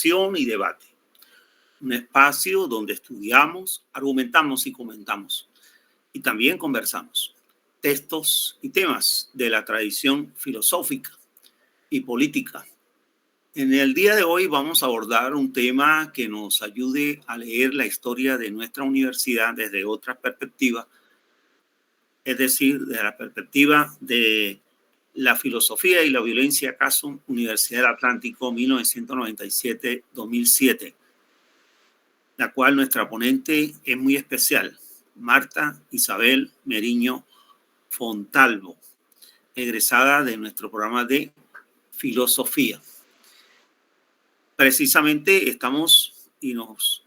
Y debate. Un espacio donde estudiamos, argumentamos y comentamos. Y también conversamos textos y temas de la tradición filosófica y política. En el día de hoy vamos a abordar un tema que nos ayude a leer la historia de nuestra universidad desde otra perspectiva, es decir, desde la perspectiva de la filosofía y la violencia, caso Universidad del Atlántico 1997-2007, la cual nuestra ponente es muy especial, Marta Isabel Meriño Fontalvo, egresada de nuestro programa de filosofía. Precisamente estamos y nos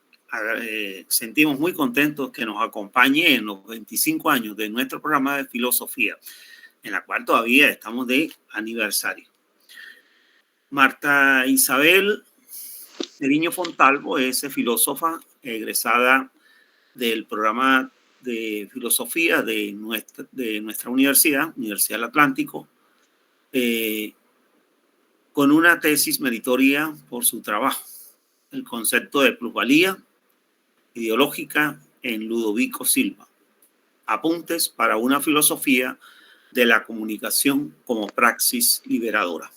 sentimos muy contentos que nos acompañe en los 25 años de nuestro programa de filosofía, en la cual todavía estamos de aniversario. Marta Isabel Meriño Fontalvo es filósofa egresada del programa de filosofía de nuestra universidad, Universidad del Atlántico, con una tesis meritoria por su trabajo, el concepto de plusvalía ideológica en Ludovico Silva, apuntes para una filosofía de la comunicación como praxis liberadora.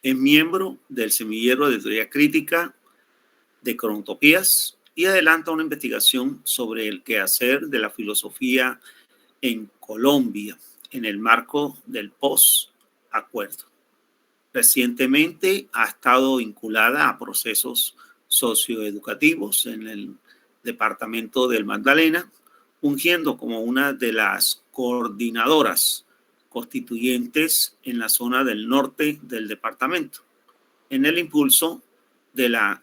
Es miembro del semillero de teoría crítica de Crontopías y adelanta una investigación sobre el quehacer de la filosofía en Colombia en el marco del post-acuerdo. Recientemente ha estado vinculada a procesos socioeducativos en el departamento del Magdalena, fungiendo como una de las coordinadoras constituyentes en la zona del norte del departamento, en el impulso de la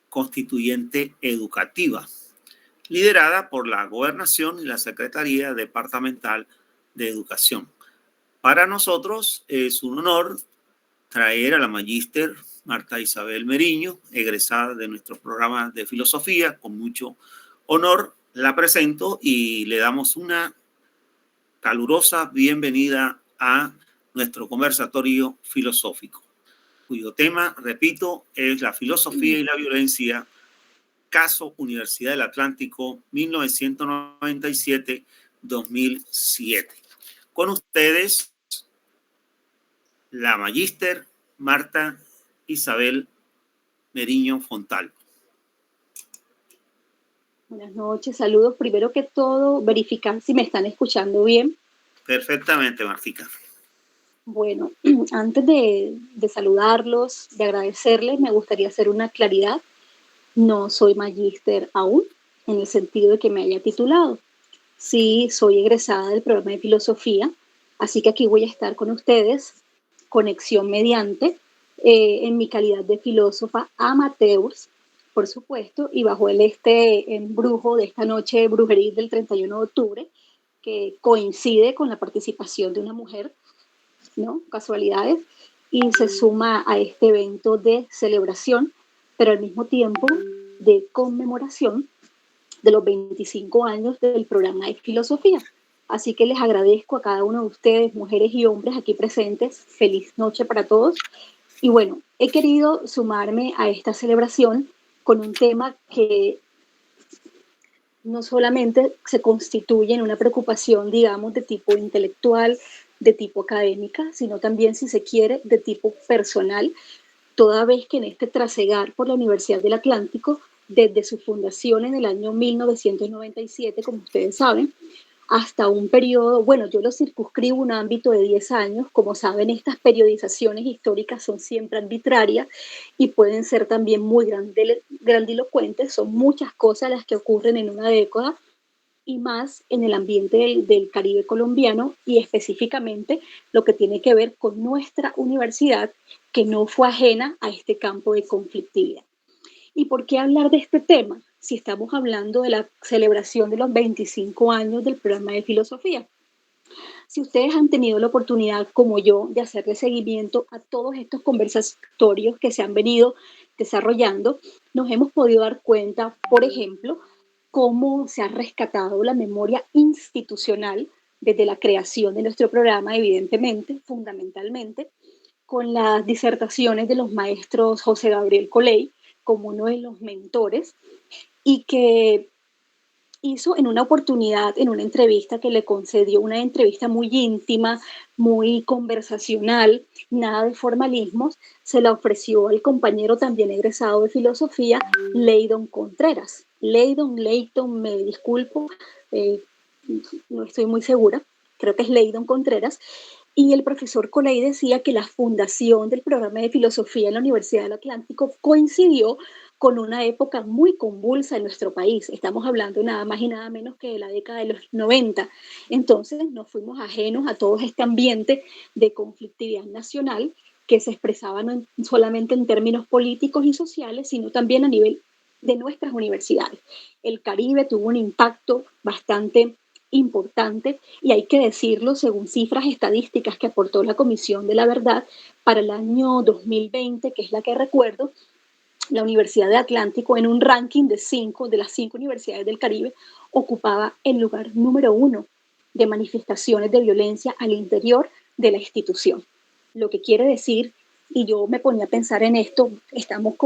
constituyente educativa, liderada por la Gobernación y la Secretaría Departamental de Educación. Para nosotros es un honor traer a la magíster Marta Isabel Meriño, egresada de nuestro programa de filosofía. Con mucho honor la presento y le damos una calurosa bienvenida a nuestro conversatorio filosófico, cuyo tema, repito, es la filosofía y la violencia, caso Universidad del Atlántico 1997-2007. Con ustedes, la magíster Marta Isabel Meriño Fontalvo. Buenas noches, saludos. Primero que todo, verificar si me están escuchando bien. Perfectamente, Martica. Bueno, antes de saludarlos, de agradecerles, me gustaría hacer una claridad. No soy magíster aún, en el sentido de que me haya titulado. Sí, soy egresada del programa de filosofía, así que aquí voy a estar con ustedes, conexión mediante, en mi calidad de filósofa amateur, por supuesto, y bajo el embrujo de esta noche brujeril del 31 de octubre, que coincide con la participación de una mujer, ¿no? Casualidades, y se suma a este evento de celebración, pero al mismo tiempo de conmemoración de los 25 años del programa de filosofía. Así que les agradezco a cada uno de ustedes, mujeres y hombres aquí presentes. Feliz noche para todos. Y bueno, he querido sumarme a esta celebración con un tema que no solamente se constituye en una preocupación, digamos, de tipo intelectual, de tipo académica, sino también, si se quiere, de tipo personal, toda vez que en este trasegar por la Universidad del Atlántico, desde su fundación en el año 1997, como ustedes saben, hasta un periodo, bueno, yo lo circunscribo un ámbito de 10 años. Como saben, estas periodizaciones históricas son siempre arbitrarias y pueden ser también muy grandilocuentes. Son muchas cosas las que ocurren en una década, y más en el ambiente del Caribe colombiano, y específicamente lo que tiene que ver con nuestra universidad, que no fue ajena a este campo de conflictividad. ¿Y por qué hablar de este tema si estamos hablando de la celebración de los 25 años del programa de filosofía? Si ustedes han tenido la oportunidad, como yo, de hacerle seguimiento a todos estos conversatorios que se han venido desarrollando, nos hemos podido dar cuenta, por ejemplo, cómo se ha rescatado la memoria institucional desde la creación de nuestro programa, evidentemente, fundamentalmente, con las disertaciones de los maestros José Gabriel Coley como uno de los mentores, y que hizo en una oportunidad, en una entrevista que le concedió, una entrevista muy íntima, muy conversacional, nada de formalismos, se la ofreció al compañero también egresado de filosofía, Leydon Contreras. Leighton, me disculpo, eh, no estoy muy segura, creo que es Leydon Contreras, y el profesor Coley decía que la fundación del programa de filosofía en la Universidad del Atlántico coincidió con una época muy convulsa en nuestro país. Estamos hablando nada más y nada menos que de la década de los 90. Entonces nos fuimos ajenos a todo este ambiente de conflictividad nacional que se expresaba no solamente en términos políticos y sociales, sino también a nivel de nuestras universidades. El Caribe tuvo un impacto bastante importante, y hay que decirlo, según cifras estadísticas que aportó la Comisión de la Verdad para el año 2020, que es la que recuerdo, la Universidad de Atlántico, en un ranking de las 5 universidades del Caribe, ocupaba el lugar número 1 de manifestaciones de violencia al interior de la institución. Lo que quiere decir, y yo me ponía a pensar en esto, estamos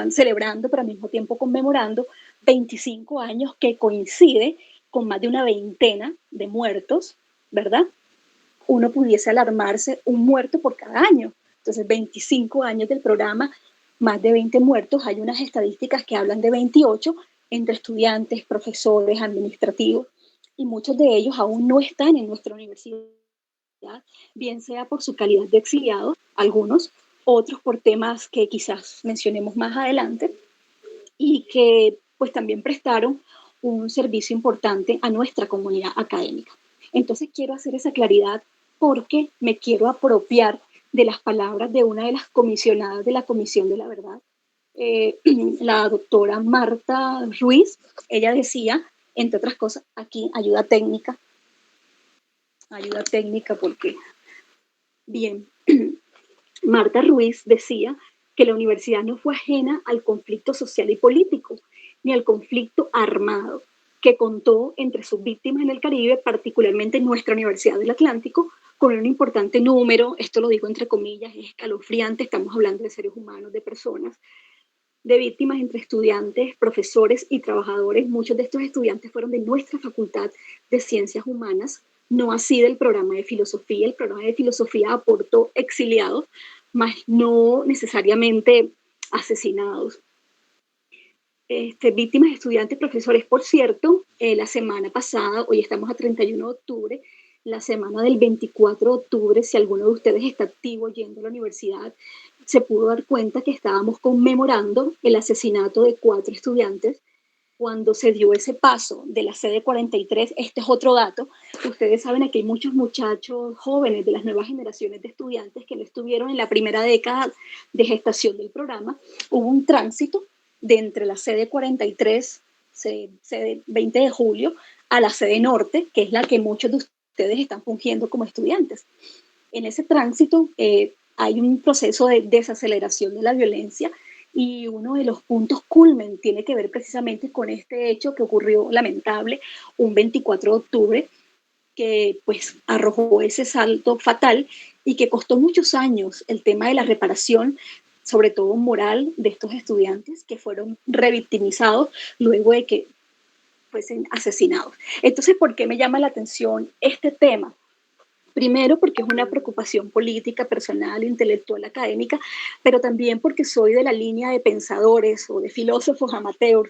celebrando, pero al mismo tiempo conmemorando 25 años, que coincide con más de una veintena de muertos, ¿verdad? Uno pudiese alarmarse, un muerto por cada año. Entonces, 25 años del programa, más de 20 muertos. Hay unas estadísticas que hablan de 28 entre estudiantes, profesores, administrativos, y muchos de ellos aún no están en nuestra universidad, bien sea por su calidad de exiliados, algunos, otros por temas que quizás mencionemos más adelante, y que pues también prestaron un servicio importante a nuestra comunidad académica. Entonces quiero hacer esa claridad porque me quiero apropiar de las palabras de una de las comisionadas de la Comisión de la Verdad, la doctora Marta Ruiz. Ella decía, entre otras cosas, aquí ayuda técnica porque, bien, Marta Ruiz decía que la universidad no fue ajena al conflicto social y político, ni al conflicto armado, que contó entre sus víctimas en el Caribe, particularmente en nuestra Universidad del Atlántico, con un importante número, esto lo digo entre comillas, es escalofriante, estamos hablando de seres humanos, de personas, de víctimas entre estudiantes, profesores y trabajadores. Muchos de estos estudiantes fueron de nuestra Facultad de Ciencias Humanas, no así del programa de filosofía. El programa de filosofía aportó exiliados, mas no necesariamente asesinados. Víctimas, estudiantes, profesores. Por cierto, la semana pasada, hoy estamos a 31 de octubre, la semana del 24 de octubre, si alguno de ustedes está activo yendo a la universidad, se pudo dar cuenta que estábamos conmemorando el asesinato de 4 estudiantes cuando se dio ese paso de la sede 43. Este es otro dato. Ustedes saben que hay muchos muchachos jóvenes de las nuevas generaciones de estudiantes que no estuvieron en la primera década de gestación del programa. Hubo un tránsito de entre la sede 43, sede 20 de julio, a la sede norte, que es la que muchos de ustedes están fungiendo como estudiantes. En ese tránsito hay un proceso de desaceleración de la violencia, y uno de los puntos culmen tiene que ver precisamente con este hecho que ocurrió lamentable un 24 de octubre, que pues arrojó ese salto fatal y que costó muchos años el tema de la reparación, sobre todo moral, de estos estudiantes que fueron revictimizados luego de que fuesen asesinados. Entonces, ¿por qué me llama la atención este tema? Primero, porque es una preocupación política, personal, intelectual, académica, pero también porque soy de la línea de pensadores o de filósofos amateur,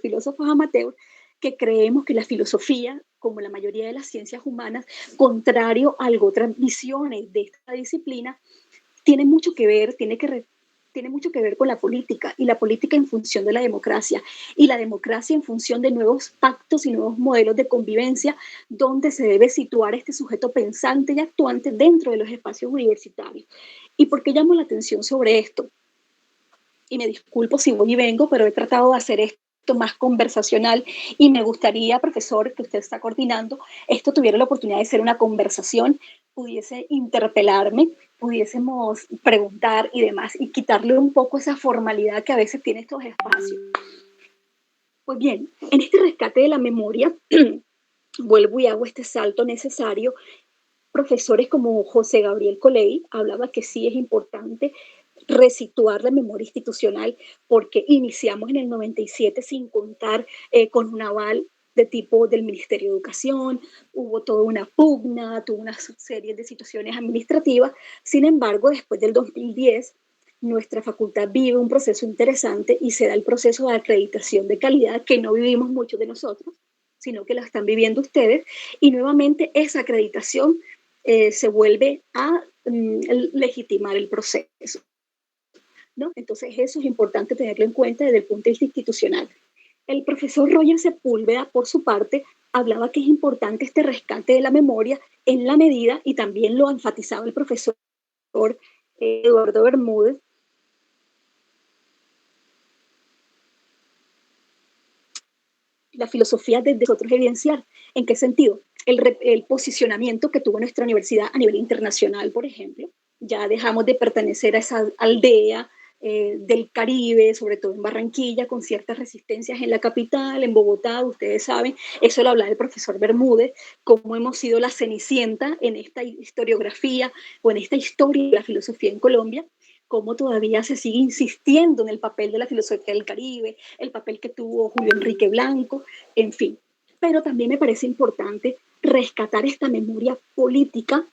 que creemos que la filosofía, como la mayoría de las ciencias humanas, contrario a otras visiones de esta disciplina, tiene mucho que ver, tiene mucho que ver con la política, y la política en función de la democracia, y la democracia en función de nuevos pactos y nuevos modelos de convivencia, donde se debe situar este sujeto pensante y actuante dentro de los espacios universitarios. ¿Y por qué llamo la atención sobre esto? Y me disculpo si voy y vengo, pero he tratado de hacer esto más conversacional, y me gustaría, profesor, que usted está coordinando, esto tuviera la oportunidad de ser una conversación, pudiese interpelarme, pudiésemos preguntar y demás, y quitarle un poco esa formalidad que a veces tiene estos espacios. Pues bien, en este rescate de la memoria, vuelvo y hago este salto necesario, profesores como José Gabriel Coley hablaba que sí es importante resituar la memoria institucional porque iniciamos en el 97 sin contar con un aval de tipo del Ministerio de Educación, hubo toda una pugna, tuvo una serie de situaciones administrativas. Sin embargo, después del 2010, nuestra facultad vive un proceso interesante y se da el proceso de acreditación de calidad que no vivimos muchos de nosotros, sino que la están viviendo ustedes, y nuevamente esa acreditación se vuelve a legitimar el proceso, ¿no? Entonces eso es importante tenerlo en cuenta desde el punto de vista institucional. El profesor Roger Sepúlveda, por su parte, hablaba que es importante este rescate de la memoria en la medida, y también lo enfatizaba el profesor Eduardo Bermúdez, la filosofía de nosotros evidenciar. ¿En qué sentido? El posicionamiento que tuvo nuestra universidad a nivel internacional, por ejemplo. Ya dejamos de pertenecer a esa aldea del Caribe, sobre todo en Barranquilla, con ciertas resistencias en la capital, en Bogotá, ustedes saben, eso lo hablaba el profesor Bermúdez, cómo hemos sido la cenicienta en esta historiografía o en esta historia de la filosofía en Colombia, cómo todavía se sigue insistiendo en el papel de la filosofía del Caribe, el papel que tuvo Julio Enrique Blanco, en fin. Pero también me parece importante rescatar esta memoria política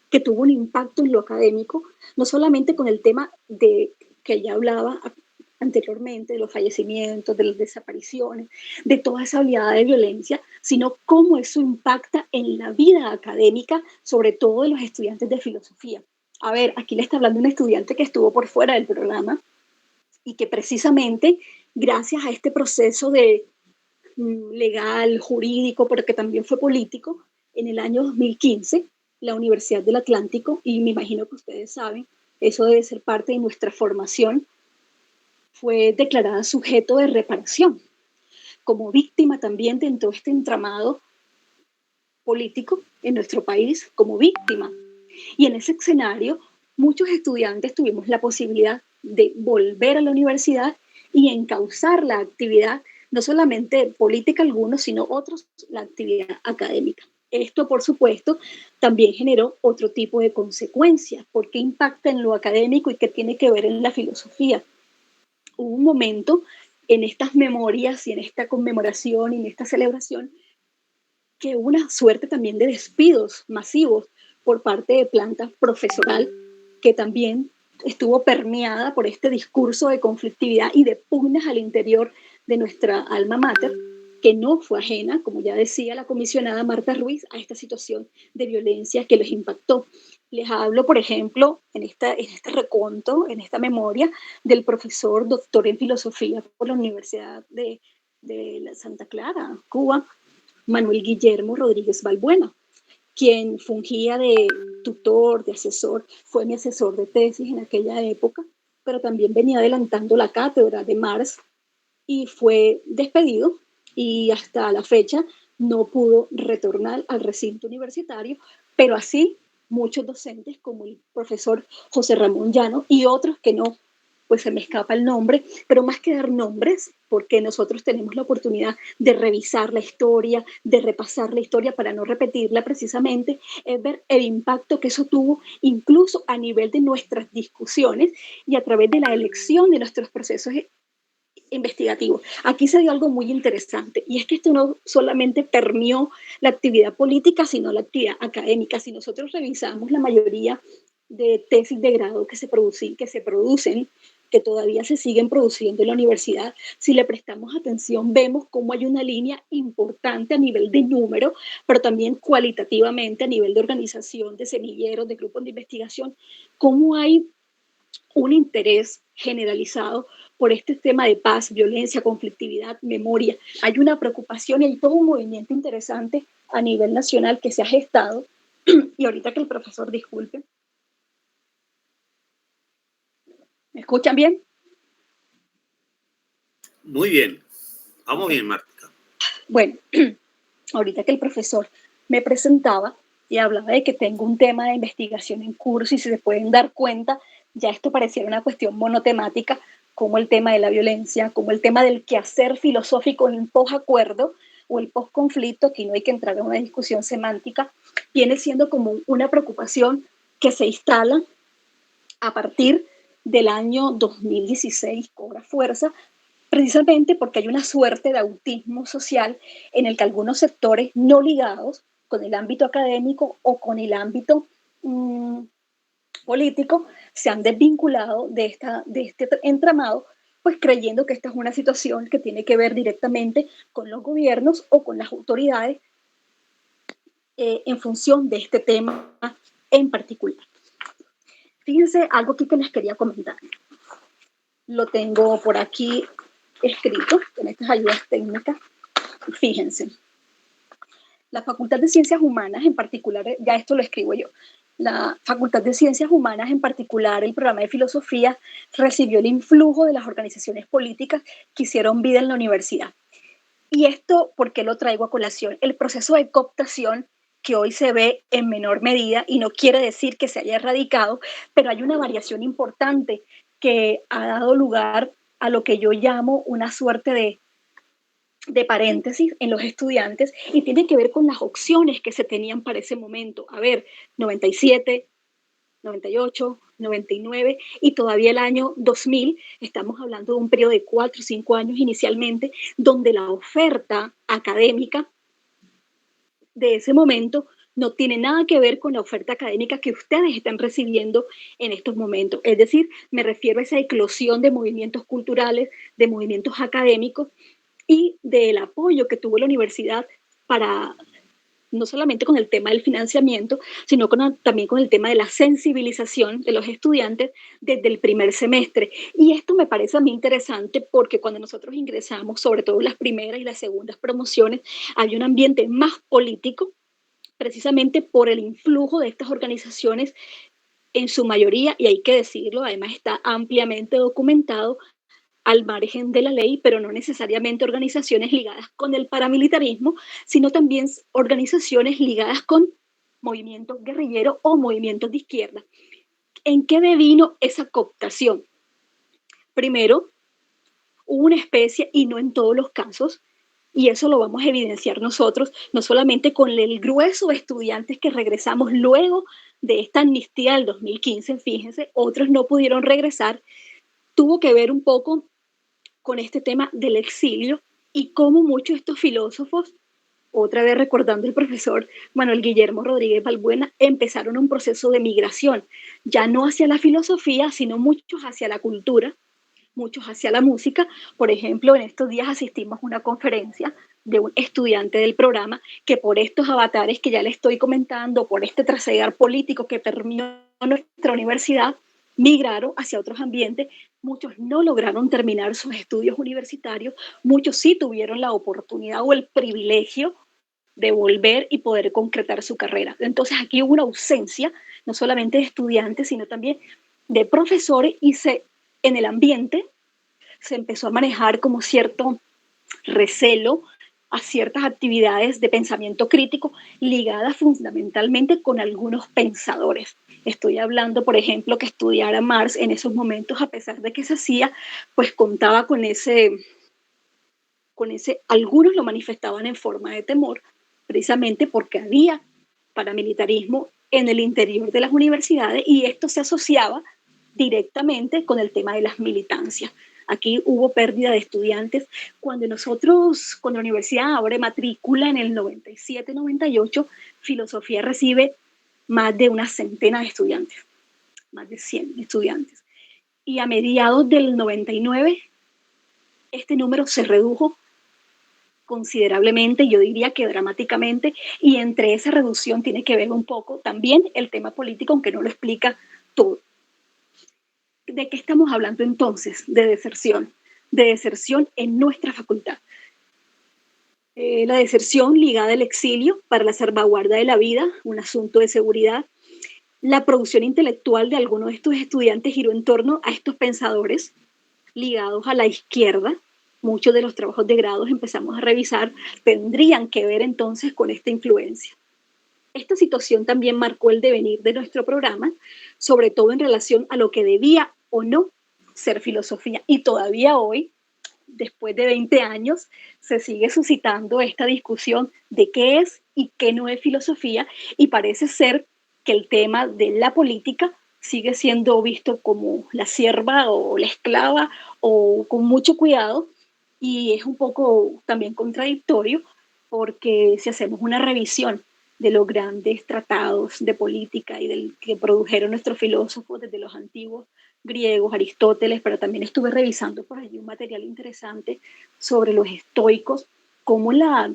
que tuvo un impacto en lo académico, no solamente con el tema de que ya hablaba anteriormente, de los fallecimientos, de las desapariciones, de toda esa oleada de violencia, sino cómo eso impacta en la vida académica, sobre todo de los estudiantes de filosofía. A ver, aquí le está hablando un estudiante que estuvo por fuera del programa y que precisamente gracias a este proceso de legal, jurídico, pero que también fue político, en el año 2015, la Universidad del Atlántico, y me imagino que ustedes saben, eso debe ser parte de nuestra formación, fue declarada sujeto de reparación, como víctima también dentro de este entramado político en nuestro país, como víctima. Y en ese escenario, muchos estudiantes tuvimos la posibilidad de volver a la universidad y encauzar la actividad, no solamente política algunos, sino otros, la actividad académica. Esto, por supuesto, también generó otro tipo de consecuencias, porque impacta en lo académico y qué tiene que ver en la filosofía. Hubo un momento en estas memorias y en esta conmemoración y en esta celebración que hubo una suerte también de despidos masivos por parte de planta profesoral que también estuvo permeada por este discurso de conflictividad y de pugnas al interior de nuestra alma mater, que no fue ajena, como ya decía la comisionada Marta Ruiz, a esta situación de violencia que les impactó. Les hablo, por ejemplo, en este reconto, en esta memoria, del profesor doctor en filosofía por la Universidad de Santa Clara, Cuba, Manuel Guillermo Rodríguez Balbuena, quien fungía de tutor, de asesor, fue mi asesor de tesis en aquella época, pero también venía adelantando la cátedra de Marx y fue despedido y hasta la fecha no pudo retornar al recinto universitario, pero así muchos docentes como el profesor José Ramón Llano y otros que no, pues se me escapa el nombre, pero más que dar nombres, porque nosotros tenemos la oportunidad de revisar la historia, de repasar la historia para no repetirla precisamente, es ver el impacto que eso tuvo incluso a nivel de nuestras discusiones y a través de la elección de nuestros procesos investigativos. Aquí se dio algo muy interesante y es que esto no solamente permeó la actividad política, sino la actividad académica. Si nosotros revisamos la mayoría de tesis de grado que se producen, que todavía se siguen produciendo en la universidad, si le prestamos atención, vemos cómo hay una línea importante a nivel de número, pero también cualitativamente a nivel de organización, de semilleros, de grupos de investigación, cómo hay un interés generalizado por este tema de paz, violencia, conflictividad, memoria. Hay una preocupación y hay todo un movimiento interesante a nivel nacional que se ha gestado. Y ahorita que el profesor, disculpe, ¿me escuchan bien? Muy bien, vamos bien, Marta. Bueno, ahorita que el profesor me presentaba y hablaba de que tengo un tema de investigación en curso y si se pueden dar cuenta, ya esto pareciera una cuestión monotemática, como el tema de la violencia, como el tema del quehacer filosófico en poco acuerdo, o el posconflicto, aquí no hay que entrar en una discusión semántica, viene siendo como una preocupación que se instala a partir del año 2016, cobra fuerza, precisamente porque hay una suerte de autismo social en el que algunos sectores no ligados con el ámbito académico o con el ámbito político se han desvinculado de este entramado, pues creyendo que esta es una situación que tiene que ver directamente con los gobiernos o con las autoridades en función de este tema en particular. Fíjense algo aquí que les quería comentar. Lo tengo por aquí escrito en estas ayudas técnicas. Fíjense, la Facultad de Ciencias Humanas en particular, ya esto lo escribo yo, la Facultad de Ciencias Humanas, en particular el programa de filosofía, recibió el influjo de las organizaciones políticas que hicieron vida en la universidad. Y esto, ¿por qué lo traigo a colación? El proceso de cooptación que hoy se ve en menor medida, y no quiere decir que se haya erradicado, pero hay una variación importante que ha dado lugar a lo que yo llamo una suerte de paréntesis en los estudiantes y tiene que ver con las opciones que se tenían para ese momento. A ver, 97, 98, 99 y todavía el año 2000, estamos hablando de un periodo de 4 o 5 años inicialmente, donde la oferta académica de ese momento no tiene nada que ver con la oferta académica que ustedes están recibiendo en estos momentos. Es decir, me refiero a esa eclosión de movimientos culturales, de movimientos académicos y del apoyo que tuvo la universidad para, no solamente con el tema del financiamiento, sino también con el tema de la sensibilización de los estudiantes desde el primer semestre. Y esto me parece a mí interesante porque cuando nosotros ingresamos, sobre todo en las primeras y las segundas promociones, hay un ambiente más político, precisamente por el influjo de estas organizaciones en su mayoría, y hay que decirlo, además está ampliamente documentado, al margen de la ley, pero no necesariamente organizaciones ligadas con el paramilitarismo, sino también organizaciones ligadas con movimientos guerrilleros o movimientos de izquierda. ¿En qué devino esa cooptación? Primero, hubo una especie, y no en todos los casos, y eso lo vamos a evidenciar nosotros, no solamente con el grueso de estudiantes que regresamos luego de esta amnistía del 2015, fíjense, otros no pudieron regresar, tuvo que ver un poco con este tema del exilio y cómo muchos de estos filósofos, otra vez recordando el profesor Manuel Guillermo Rodríguez Balbuena, empezaron un proceso de migración, ya no hacia la filosofía, sino muchos hacia la cultura, muchos hacia la música. Por ejemplo, en estos días asistimos a una conferencia de un estudiante del programa que por estos avatares que ya le estoy comentando, por este trasegar político que terminó nuestra universidad, migraron hacia otros ambientes. Muchos no lograron terminar sus estudios universitarios, muchos sí tuvieron la oportunidad o el privilegio de volver y poder concretar su carrera. Entonces aquí hubo una ausencia, no solamente de estudiantes, sino también de profesores y en el ambiente se empezó a manejar como cierto recelo a ciertas actividades de pensamiento crítico ligadas fundamentalmente con algunos pensadores. Estoy hablando, por ejemplo, que estudiar a Marx en esos momentos, a pesar de que se hacía, pues contaba con ese, algunos lo manifestaban en forma de temor, precisamente porque había paramilitarismo en el interior de las universidades y esto se asociaba directamente con el tema de las militancias. Aquí hubo pérdida de estudiantes. Cuando la universidad abre matrícula en el 97-98, filosofía recibe más de una centena de estudiantes, más de 100 estudiantes. Y a mediados del 99, este número se redujo considerablemente, yo diría que dramáticamente, y entre esa reducción tiene que ver un poco también el tema político, aunque no lo explica todo. ¿De qué estamos hablando entonces? De deserción en nuestra facultad. La deserción ligada al exilio para la salvaguarda de la vida, un asunto de seguridad. La producción intelectual de algunos de estos estudiantes giró en torno a estos pensadores ligados a la izquierda. Muchos de los trabajos de grados empezamos a revisar, tendrían que ver entonces con esta influencia. Esta situación también marcó el devenir de nuestro programa, sobre todo en relación a lo que debía o no ser filosofía. Y todavía hoy, después de 20 años, se sigue suscitando esta discusión de qué es y qué no es filosofía, y parece ser que el tema de la política sigue siendo visto como la sierva o la esclava o con mucho cuidado, y es un poco también contradictorio porque si hacemos una revisión de los grandes tratados de política y del que produjeron nuestros filósofos desde los antiguos griegos, Aristóteles, pero también estuve revisando por allí un material interesante sobre los estoicos, cómo la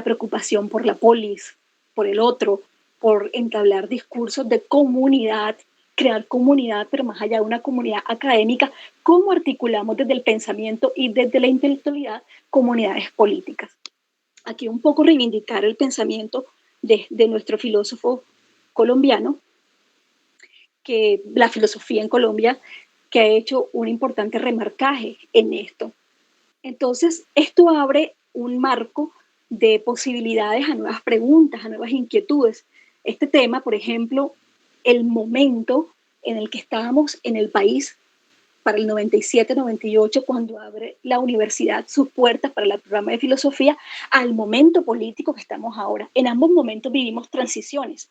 preocupación por la polis, por el otro, por entablar discursos de comunidad, crear comunidad, pero más allá de una comunidad académica, cómo articulamos desde el pensamiento y desde la intelectualidad comunidades políticas. Aquí un poco reivindicar el pensamiento de nuestro filósofo colombiano, que la filosofía en Colombia, que ha hecho un importante remarcaje en esto. Entonces, esto abre un marco de posibilidades a nuevas preguntas, a nuevas inquietudes. Este tema, por ejemplo, el momento en el que estábamos en el país para el 97-98, cuando abre la universidad sus puertas para el programa de filosofía, al momento político que estamos ahora. En ambos momentos vivimos transiciones.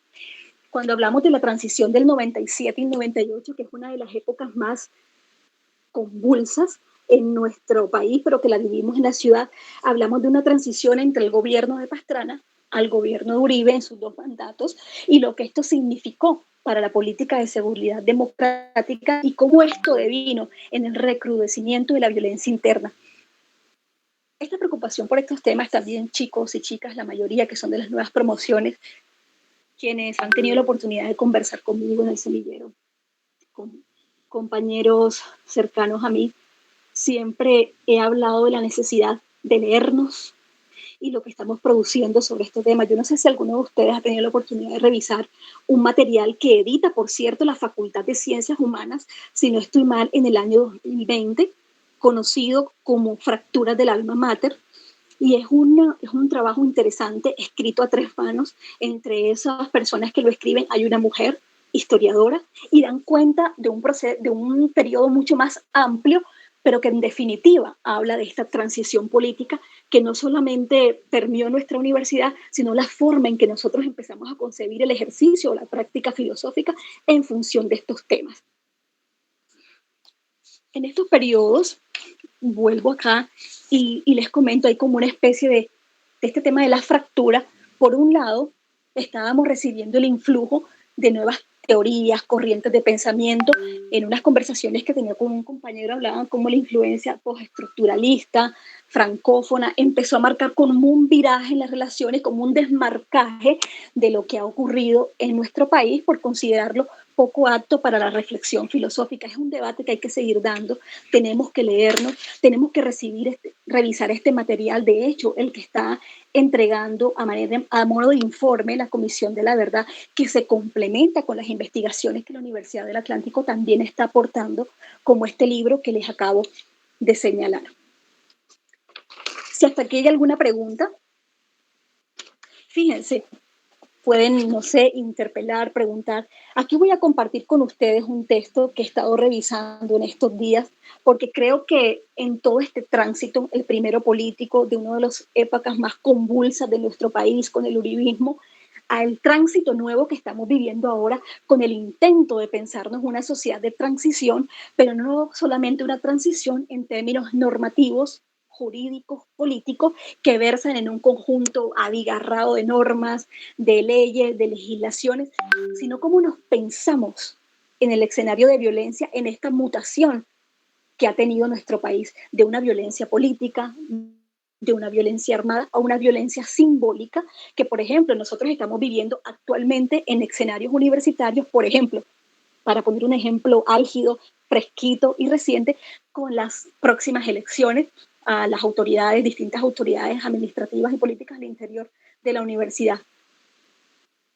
Cuando hablamos de la transición del 97 y 98, que es una de las épocas más convulsas en nuestro país, pero que la vivimos en la ciudad, hablamos de una transición entre el gobierno de Pastrana al gobierno de Uribe en sus dos mandatos y lo que esto significó para la política de seguridad democrática y cómo esto devino en el recrudecimiento de la violencia interna. Esta preocupación por estos temas también, chicos y chicas, la mayoría que son de las nuevas promociones, quienes han tenido la oportunidad de conversar conmigo en el semillero, con compañeros cercanos a mí, siempre he hablado de la necesidad de leernos y lo que estamos produciendo sobre este tema. Yo no sé si alguno de ustedes ha tenido la oportunidad de revisar un material que edita, por cierto, la Facultad de Ciencias Humanas, si no estoy mal, en el año 2020, conocido como Fracturas del Alma Mater, y es un trabajo interesante, escrito a tres manos. Entre esas personas que lo escriben hay una mujer historiadora y dan cuenta de un periodo mucho más amplio, pero que en definitiva habla de esta transición política que no solamente permeó nuestra universidad, sino la forma en que nosotros empezamos a concebir el ejercicio o la práctica filosófica en función de estos temas. En estos periodos, vuelvo acá y les comento, hay como una especie de este tema de la fractura. Por un lado, estábamos recibiendo el influjo de nuevas teorías, corrientes de pensamiento. En unas conversaciones que tenía con un compañero hablaban como la influencia postestructuralista, francófona, empezó a marcar como un viraje en las relaciones, como un desmarcaje de lo que ha ocurrido en nuestro país por considerarlo poco apto para la reflexión filosófica. Es un debate que hay que seguir dando, tenemos que leernos, tenemos que revisar este material. De hecho, el que está entregando a modo de informe la Comisión de la Verdad, que se complementa con las investigaciones que la Universidad del Atlántico también está aportando, como este libro que les acabo de señalar. Si hasta aquí hay alguna pregunta, fíjense, pueden, no sé, interpelar, preguntar. Aquí voy a compartir con ustedes un texto que he estado revisando en estos días, porque creo que en todo este tránsito, el primero político, de una de las épocas más convulsas de nuestro país con el uribismo, al tránsito nuevo que estamos viviendo ahora con el intento de pensarnos una sociedad de transición, pero no solamente una transición en términos normativos, jurídicos, políticos, que versan en un conjunto abigarrado de normas, de leyes, de legislaciones, sino cómo nos pensamos en el escenario de violencia, en esta mutación que ha tenido nuestro país, de una violencia política, de una violencia armada a una violencia simbólica, que por ejemplo nosotros estamos viviendo actualmente en escenarios universitarios, por ejemplo, para poner un ejemplo álgido, fresquito y reciente, con las próximas elecciones a las autoridades, distintas autoridades administrativas y políticas al interior de la universidad.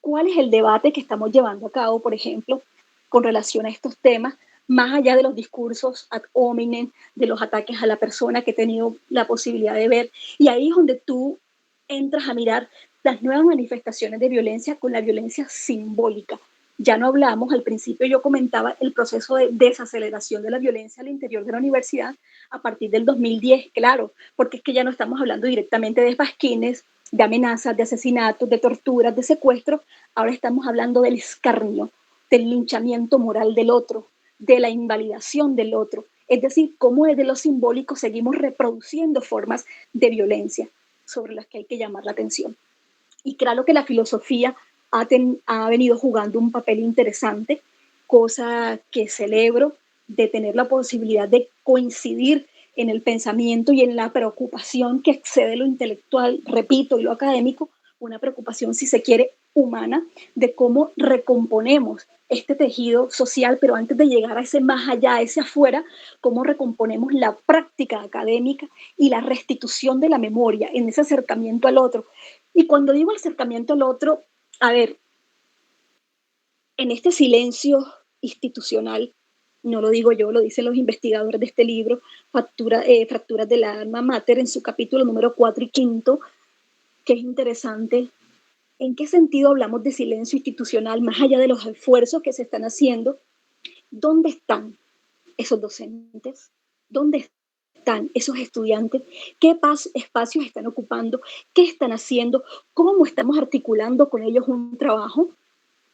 ¿Cuál es el debate que estamos llevando a cabo, por ejemplo, con relación a estos temas, más allá de los discursos ad hominem, de los ataques a la persona que he tenido la posibilidad de ver? Y ahí es donde tú entras a mirar las nuevas manifestaciones de violencia con la violencia simbólica. Ya no hablamos, al principio yo comentaba el proceso de desaceleración de la violencia al interior de la universidad a partir del 2010, claro, porque es que ya no estamos hablando directamente de pasquines, de amenazas, de asesinatos, de torturas, de secuestros, ahora estamos hablando del escarnio, del linchamiento moral del otro, de la invalidación del otro, es decir, cómo desde lo simbólico seguimos reproduciendo formas de violencia sobre las que hay que llamar la atención. Y claro que la filosofía ha venido jugando un papel interesante, cosa que celebro, de tener la posibilidad de coincidir en el pensamiento y en la preocupación que excede lo intelectual, repito, y lo académico, una preocupación, si se quiere, humana, de cómo recomponemos este tejido social, pero antes de llegar a ese más allá, a ese afuera, cómo recomponemos la práctica académica y la restitución de la memoria en ese acercamiento al otro. Y cuando digo acercamiento al otro, a ver, en este silencio institucional, no lo digo yo, lo dicen los investigadores de este libro, Fracturas del alma mater, en su capítulo número 4 y 5, que es interesante. ¿En qué sentido hablamos de silencio institucional, más allá de los esfuerzos que se están haciendo? ¿Dónde están esos docentes? ¿Dónde están esos estudiantes? ¿Qué espacios están ocupando? ¿Qué están haciendo? ¿Cómo estamos articulando con ellos un trabajo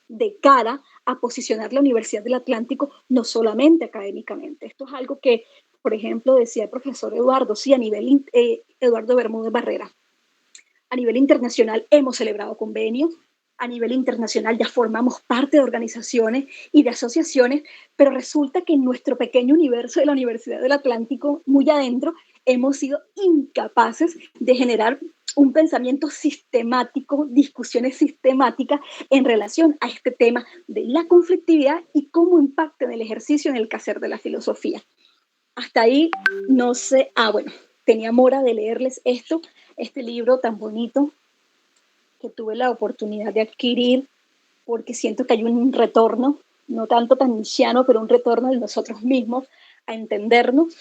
de cara a posicionar la Universidad del Atlántico no solamente académicamente? Esto es algo que, por ejemplo, decía el profesor Eduardo, sí, a nivel Eduardo Bermúdez Barrera. A nivel internacional hemos celebrado convenios, a nivel internacional ya formamos parte de organizaciones y de asociaciones, pero resulta que en nuestro pequeño universo de la Universidad del Atlántico, muy adentro, hemos sido incapaces de generar un pensamiento sistemático, discusiones sistemáticas en relación a este tema de la conflictividad y cómo impacta en el ejercicio, en el quehacer de la filosofía. Hasta ahí no sé, bueno, tenía mora de leerles este libro tan bonito que tuve la oportunidad de adquirir porque siento que hay un retorno, no tanto tan nichiano, pero un retorno de nosotros mismos a entendernos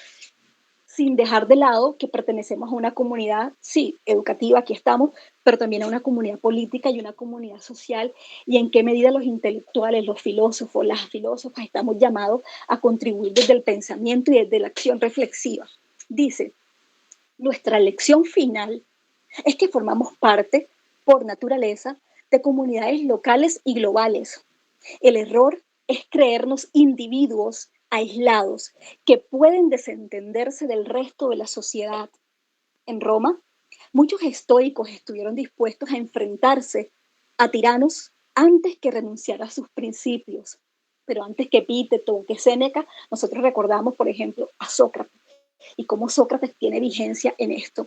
sin dejar de lado que pertenecemos a una comunidad, sí, educativa, aquí estamos, pero también a una comunidad política y una comunidad social, y en qué medida los intelectuales, los filósofos, las filósofas estamos llamados a contribuir desde el pensamiento y desde la acción reflexiva. Dice, nuestra lección final es que formamos parte, por naturaleza, de comunidades locales y globales. El error es creernos individuos aislados que pueden desentenderse del resto de la sociedad. En Roma, muchos estoicos estuvieron dispuestos a enfrentarse a tiranos antes que renunciar a sus principios. Pero antes que Epíteto, que Séneca, nosotros recordamos, por ejemplo, a Sócrates y cómo Sócrates tiene vigencia en esto.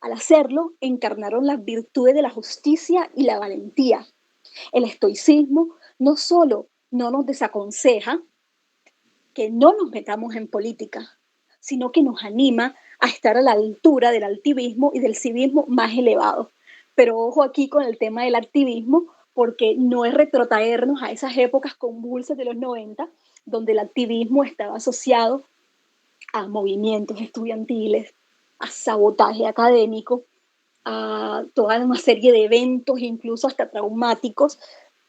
Al hacerlo, encarnaron las virtudes de la justicia y la valentía. El estoicismo no solo no nos desaconseja que no nos metamos en política, sino que nos anima a estar a la altura del activismo y del civismo más elevado. Pero ojo aquí con el tema del activismo, porque no es retrotraernos a esas épocas convulsas de los 90, donde el activismo estaba asociado a movimientos estudiantiles, a sabotaje académico, a toda una serie de eventos, incluso hasta traumáticos,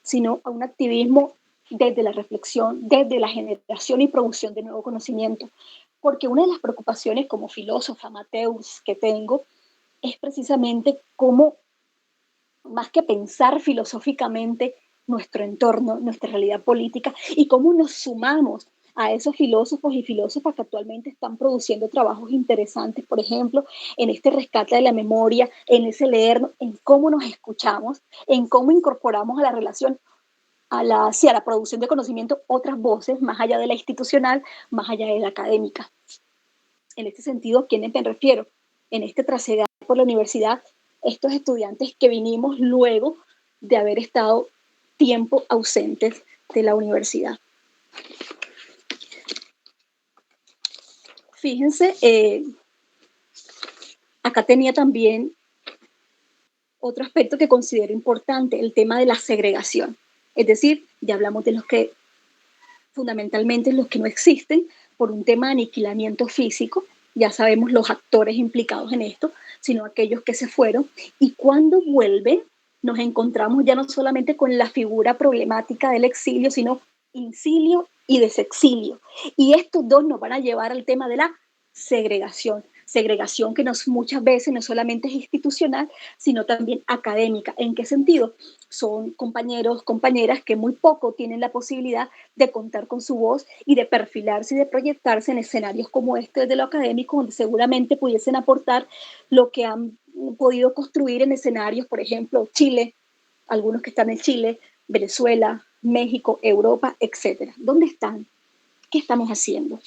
sino a un activismo desde la reflexión, desde la generación y producción de nuevo conocimiento. Porque una de las preocupaciones como filósofa amateurs que tengo es precisamente cómo, más que pensar filosóficamente nuestro entorno, nuestra realidad política y cómo nos sumamos a esos filósofos y filósofas que actualmente están produciendo trabajos interesantes, por ejemplo, en este rescate de la memoria, en ese leer, en cómo nos escuchamos, en cómo incorporamos a la relación, a la producción de conocimiento, otras voces más allá de la institucional, más allá de la académica. En este sentido, ¿a quiénes me refiero? En este trasegar por la universidad, estos estudiantes que vinimos luego de haber estado tiempo ausentes de la universidad. Fíjense, acá tenía también otro aspecto que considero importante, el tema de la segregación. Es decir, ya hablamos de los que, fundamentalmente los que no existen por un tema de aniquilamiento físico, ya sabemos los actores implicados en esto, sino aquellos que se fueron, y cuando vuelven, nos encontramos ya no solamente con la figura problemática del exilio, sino incilio y desexilio. Y estos dos nos van a llevar al tema de la segregación. Segregación que muchas veces no solamente es institucional, sino también académica. ¿En qué sentido? Son compañeros, compañeras que muy poco tienen la posibilidad de contar con su voz y de perfilarse y de proyectarse en escenarios como este de lo académico, donde seguramente pudiesen aportar lo que han podido construir en escenarios, por ejemplo, Chile, algunos que están en Chile, Venezuela, México, Europa, etcétera. ¿Dónde están? ¿Qué estamos haciendo?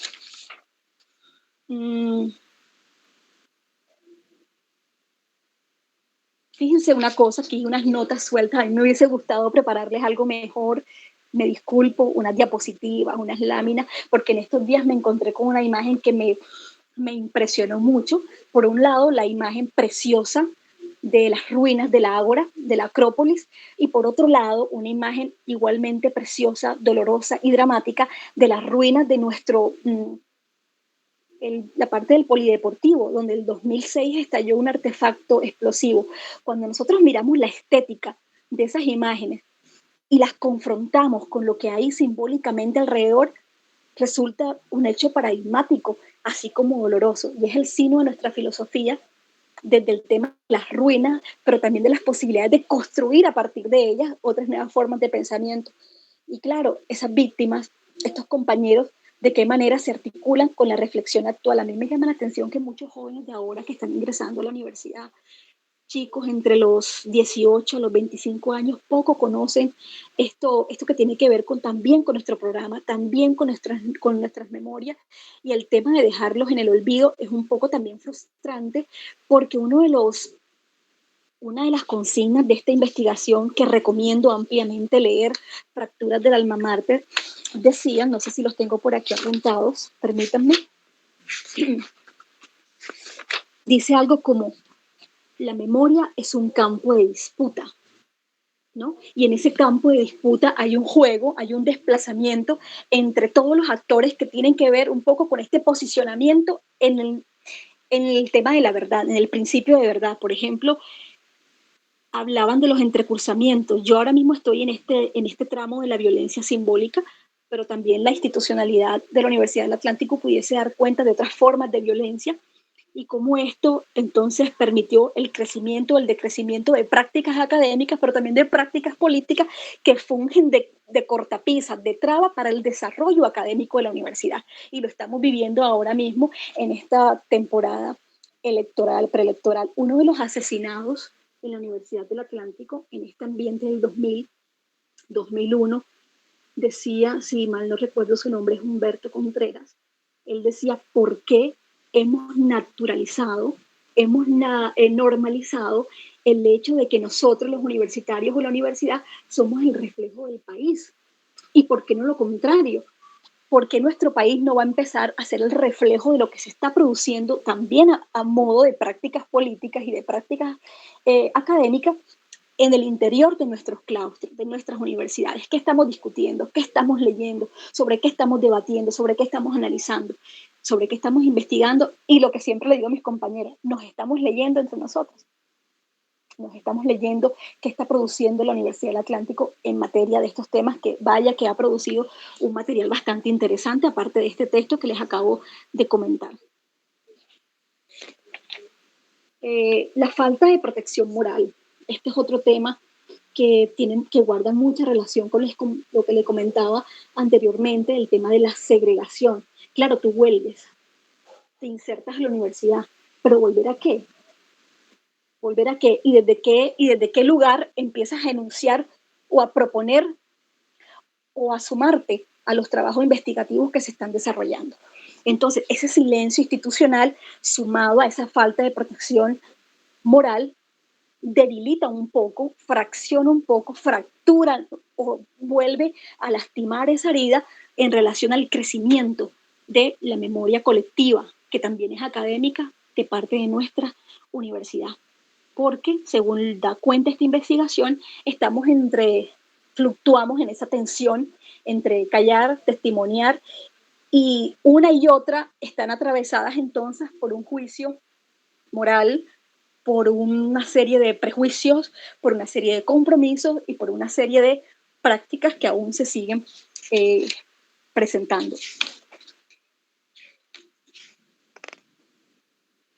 Fíjense una cosa, aquí hay unas notas sueltas, a mí me hubiese gustado prepararles algo mejor, me disculpo, unas diapositivas, unas láminas, porque en estos días me encontré con una imagen que me impresionó mucho. Por un lado, la imagen preciosa de las ruinas de la Ágora, de la Acrópolis, y por otro lado, una imagen igualmente preciosa, dolorosa y dramática de las ruinas de la parte del polideportivo, donde el 2006 estalló un artefacto explosivo. Cuando nosotros miramos la estética de esas imágenes y las confrontamos con lo que hay simbólicamente alrededor, resulta un hecho paradigmático, así como doloroso, y es el sino de nuestra filosofía, desde el tema de las ruinas, pero también de las posibilidades de construir a partir de ellas otras nuevas formas de pensamiento. Y claro, esas víctimas, estos compañeros, de qué manera se articulan con la reflexión actual. A mí me llama la atención que muchos jóvenes de ahora que están ingresando a la universidad, chicos entre los 18 a los 25 años, poco conocen esto que tiene que ver también con nuestro programa, también con nuestras memorias, y el tema de dejarlos en el olvido es un poco también frustrante, porque una de las consignas de esta investigación que recomiendo ampliamente leer, Fracturas del Alma Mater, decía, no sé si los tengo por aquí apuntados, permítanme, dice algo como: la memoria es un campo de disputa, ¿no? Y en ese campo de disputa hay un juego, hay un desplazamiento entre todos los actores que tienen que ver un poco con este posicionamiento en el tema de la verdad, en el principio de verdad. Por ejemplo, hablaban de los entrecursamientos. Yo ahora mismo estoy en este tramo de la violencia simbólica, pero también la institucionalidad de la Universidad del Atlántico pudiese dar cuenta de otras formas de violencia y cómo esto entonces permitió el crecimiento, el decrecimiento de prácticas académicas, pero también de prácticas políticas que fungen de cortapisas, de traba para el desarrollo académico de la universidad. Y lo estamos viviendo ahora mismo en esta temporada electoral, preelectoral. Uno de los asesinados en la Universidad del Atlántico en este ambiente del 2000, 2001, decía, si mal no recuerdo su nombre es Humberto Contreras, él decía: ¿por qué hemos naturalizado, hemos normalizado el hecho de que nosotros los universitarios o la universidad somos el reflejo del país? ¿Y por qué no lo contrario? ¿Por qué nuestro país no va a empezar a ser el reflejo de lo que se está produciendo también a modo de prácticas políticas y de prácticas académicas en el interior de nuestros claustros, de nuestras universidades? ¿Qué estamos discutiendo? ¿Qué estamos leyendo? ¿Sobre qué estamos debatiendo? ¿Sobre qué estamos analizando? ¿Sobre qué estamos investigando? Y lo que siempre le digo a mis compañeros, nos estamos leyendo entre nosotros. Nos estamos leyendo qué está produciendo la Universidad del Atlántico en materia de estos temas, que vaya que ha producido un material bastante interesante, aparte de este texto que les acabo de comentar. La falta de protección moral. Este es otro tema que guarda mucha relación con lo que le comentaba anteriormente, el tema de la segregación. Claro, tú vuelves, te insertas a la universidad, pero ¿volver a qué? ¿Volver a qué? ¿Y desde qué lugar empiezas a enunciar o a proponer o a sumarte a los trabajos investigativos que se están desarrollando? Entonces, ese silencio institucional sumado a esa falta de protección moral debilita un poco, fracciona un poco, fractura o vuelve a lastimar esa herida en relación al crecimiento de la memoria colectiva, que también es académica de parte de nuestra universidad. Porque, según da cuenta esta investigación, fluctuamos en esa tensión entre callar, testimoniar, y una y otra están atravesadas entonces por un juicio moral, por una serie de prejuicios, por una serie de compromisos y por una serie de prácticas que aún se siguen presentando.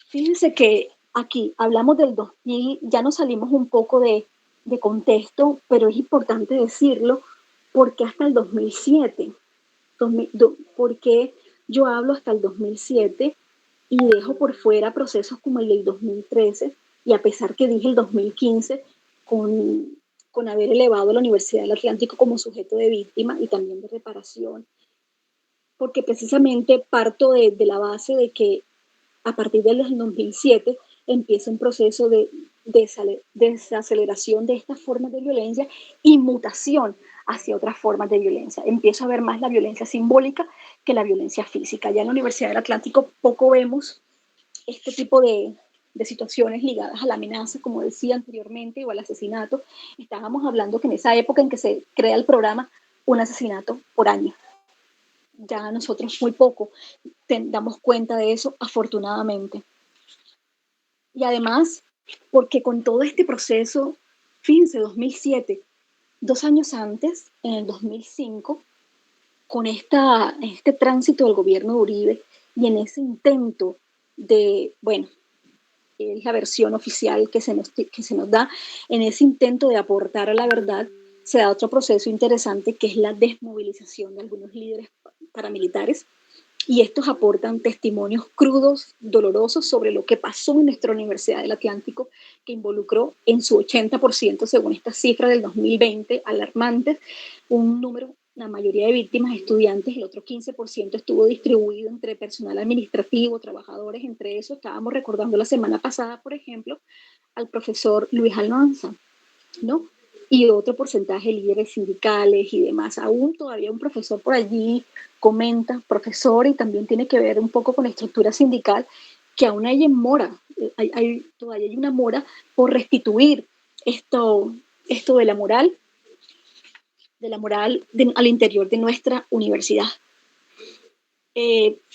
Fíjense que aquí hablamos del 2000, ya nos salimos un poco de contexto, pero es importante decirlo porque hasta el 2007, porque yo hablo hasta el 2007 y dejo por fuera procesos como el del 2013, y a pesar que dije el 2015, con haber elevado a la Universidad del Atlántico como sujeto de víctima y también de reparación, porque precisamente parto de la base de que a partir del 2007 empieza un proceso de desaceleración de estas formas de violencia y mutación hacia otras formas de violencia. Empiezo a ver más la violencia simbólica que la violencia física. Ya en la Universidad del Atlántico poco vemos este tipo de situaciones ligadas a la amenaza, como decía anteriormente, o al asesinato. Estábamos hablando que en esa época en que se crea el programa, un asesinato por año. Ya nosotros muy poco damos cuenta de eso, afortunadamente. Y además, porque con todo este proceso, fíjense, 2007, 2 años antes, en el 2005, con este tránsito del gobierno de Uribe y en ese intento de, bueno, es la versión oficial que se nos da, en ese intento de aportar a la verdad, se da otro proceso interesante que es la desmovilización de algunos líderes paramilitares, y estos aportan testimonios crudos, dolorosos sobre lo que pasó en nuestra Universidad del Atlántico, que involucró en su 80%, según estas cifras del 2020, alarmantes, un número, la mayoría de víctimas estudiantes, el otro 15% estuvo distribuido entre personal administrativo, trabajadores. Entre eso estábamos recordando la semana pasada, por ejemplo, al profesor Luis Almanza, ¿no? Y otro porcentaje de líderes sindicales y demás. Aún todavía un profesor por allí comenta, profesor, y también tiene que ver un poco con la estructura sindical, que aún hay en mora, todavía hay una mora por restituir esto de la moral al interior de nuestra universidad.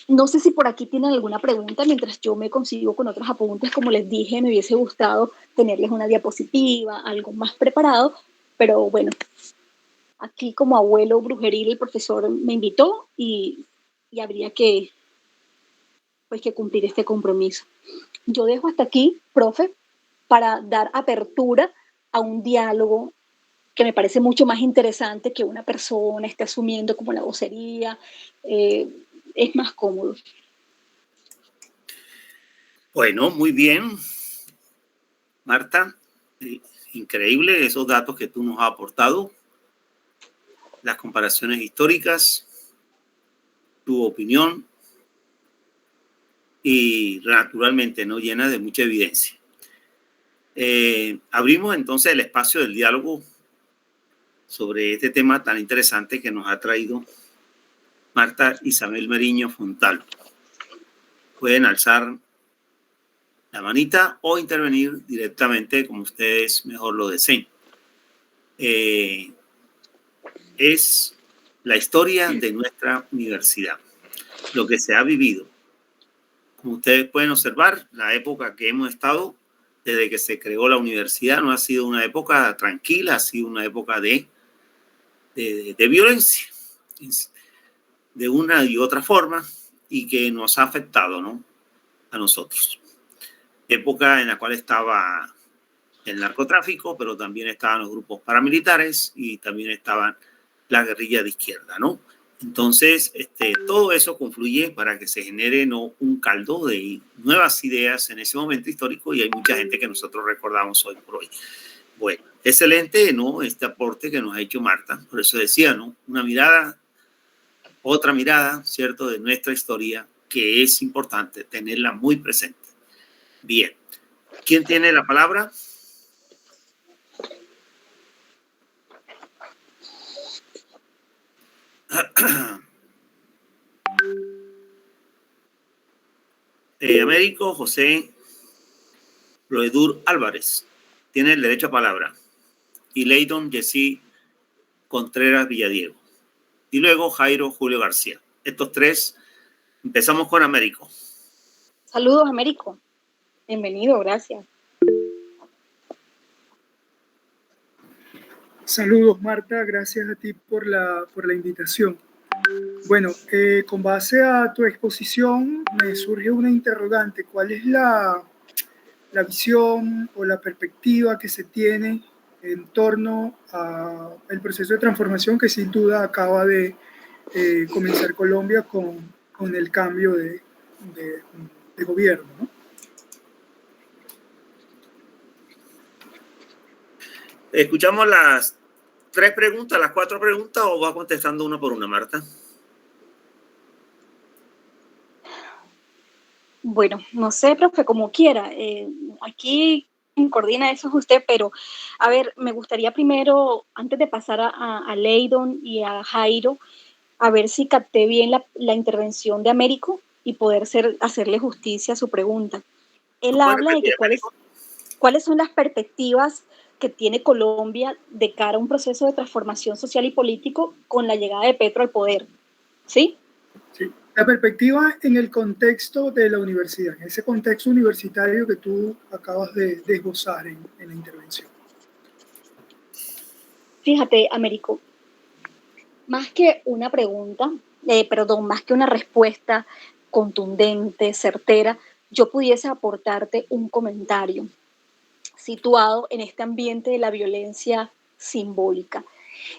No sé si por aquí tienen alguna pregunta mientras yo me consigo con otros apuntes. Como les dije, me hubiese gustado tenerles una diapositiva, algo más preparado, pero bueno, aquí como abuelo brujeril el profesor me invitó y habría pues, que cumplir este compromiso. Yo dejo hasta aquí, profe, para dar apertura a un diálogo que me parece mucho más interesante que una persona esté asumiendo como la vocería. Es más cómodo. Bueno, muy bien, Marta. Increíble esos datos que tú nos has aportado, las comparaciones históricas, tu opinión y naturalmente no llena de mucha evidencia. Abrimos entonces el espacio del diálogo sobre este tema tan interesante que nos ha traído Marta Isabel Meriño Fontalvo. Pueden alzar la manita o intervenir directamente como ustedes mejor lo deseen. Es la historia de nuestra universidad, lo que se ha vivido. Como ustedes pueden observar, la época que hemos estado desde que se creó la universidad no ha sido una época tranquila, ha sido una época de violencia, de una y otra forma, y que nos ha afectado, ¿no?, a nosotros. Época en la cual estaba el narcotráfico, pero también estaban los grupos paramilitares y también estaban la guerrilla de izquierda, ¿no? Entonces, todo eso confluye para que se genere, ¿no?, un caldo de nuevas ideas en ese momento histórico, y hay mucha gente que nosotros recordamos hoy por hoy. Bueno, excelente, ¿no?, este aporte que nos ha hecho Marta. Por eso decía, ¿no?, una mirada, otra mirada, ¿cierto?, de nuestra historia, que es importante tenerla muy presente. Bien, ¿quién tiene la palabra? Américo José Loedur Álvarez tiene el derecho a palabra, y Leydon Jessy Contreras Villadiego, y luego Jairo Julio García. Estos tres. Empezamos con Américo. Saludos, Américo. Bienvenido, gracias. Saludos, Marta, gracias a ti por la invitación. Bueno, con base a tu exposición me surge una interrogante. ¿Cuál es la visión o la perspectiva que se tiene en torno al proceso de transformación que sin duda acaba de comenzar Colombia con el cambio de gobierno, ¿no? Escuchamos las 3 preguntas, las 4 preguntas, o va contestando una por una, Marta. Bueno, no sé, profe, como quiera. Aquí quien coordina eso es usted, pero a ver, me gustaría primero, antes de pasar a Leydon y a Jairo, a ver si capté bien la intervención de Américo y poder hacerle justicia a su pregunta. Él habla de que cuáles son las perspectivas que tiene Colombia de cara a un proceso de transformación social y político con la llegada de Petro al poder, ¿sí? Sí, la perspectiva en el contexto de la universidad, en ese contexto universitario que tú acabas de esbozar en la intervención. Fíjate, Américo, más que una pregunta, más que una respuesta contundente, certera, yo pudiese aportarte un comentario situado en este ambiente de la violencia simbólica.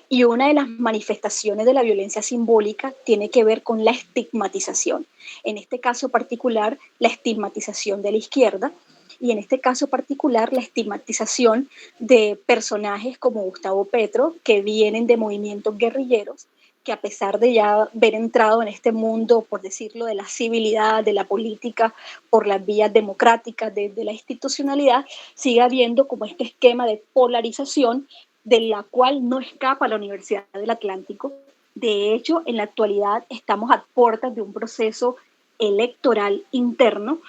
Y una de las manifestaciones de la violencia simbólica tiene que ver con la estigmatización. En este caso particular, la estigmatización de la izquierda, y en este caso particular, la estigmatización de personajes como Gustavo Petro, que vienen de movimientos guerrilleros, que a pesar de ya haber entrado en este mundo, por decirlo, de la civilidad, de la política, por las vías democráticas, de la institucionalidad, sigue habiendo como este esquema de polarización de la cual no escapa la Universidad del Atlántico. De hecho, en la actualidad estamos a puertas de un proceso electoral interno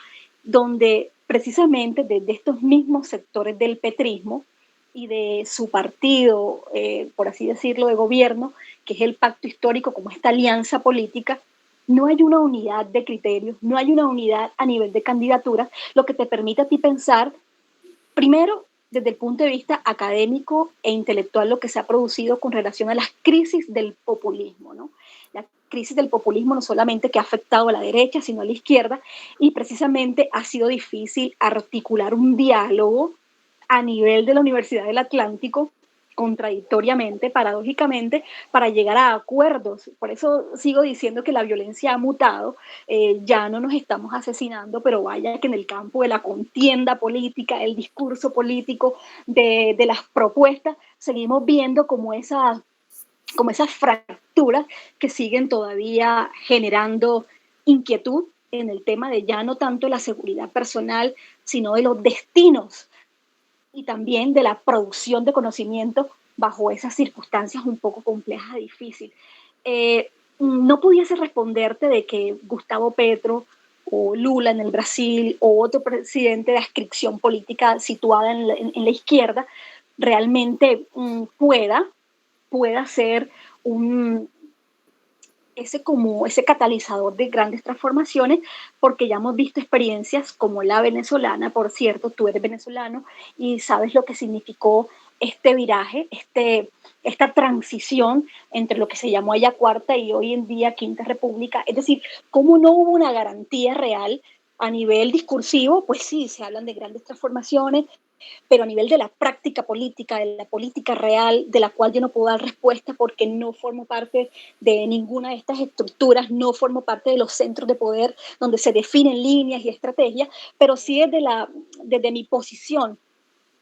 donde precisamente desde estos mismos sectores del petrismo y de su partido, por así decirlo, de gobierno, que es el pacto histórico como esta alianza política, no hay una unidad de criterios, no hay una unidad a nivel de candidaturas, lo que te permite a ti pensar, primero, desde el punto de vista académico e intelectual, lo que se ha producido con relación a las crisis del populismo, ¿no? La crisis del populismo no solamente que ha afectado a la derecha, sino a la izquierda, y precisamente ha sido difícil articular un diálogo a nivel de la Universidad del Atlántico, contradictoriamente, paradójicamente, para llegar a acuerdos. Por eso sigo diciendo que la violencia ha mutado, ya no nos estamos asesinando, pero vaya que en el campo de la contienda política, el discurso político, de las propuestas, seguimos viendo como esas fracturas que siguen todavía generando inquietud en el tema de ya no tanto la seguridad personal, sino de los destinos y también de la producción de conocimiento bajo esas circunstancias un poco complejas y difíciles. No pudiese responderte de que Gustavo Petro o Lula en el Brasil o otro presidente de adscripción política situada en la izquierda realmente pueda ser ese catalizador de grandes transformaciones, porque ya hemos visto experiencias como la venezolana. Por cierto, tú eres venezolano y sabes lo que significó este viraje, esta transición entre lo que se llamó allá Cuarta y hoy en día Quinta República. Es decir, cómo no hubo una garantía real a nivel discursivo. Pues sí, se hablan de grandes transformaciones, pero a nivel de la práctica política, de la política real, de la cual yo no puedo dar respuesta porque no formo parte de ninguna de estas estructuras, no formo parte de los centros de poder donde se definen líneas y estrategias, pero sí desde mi posición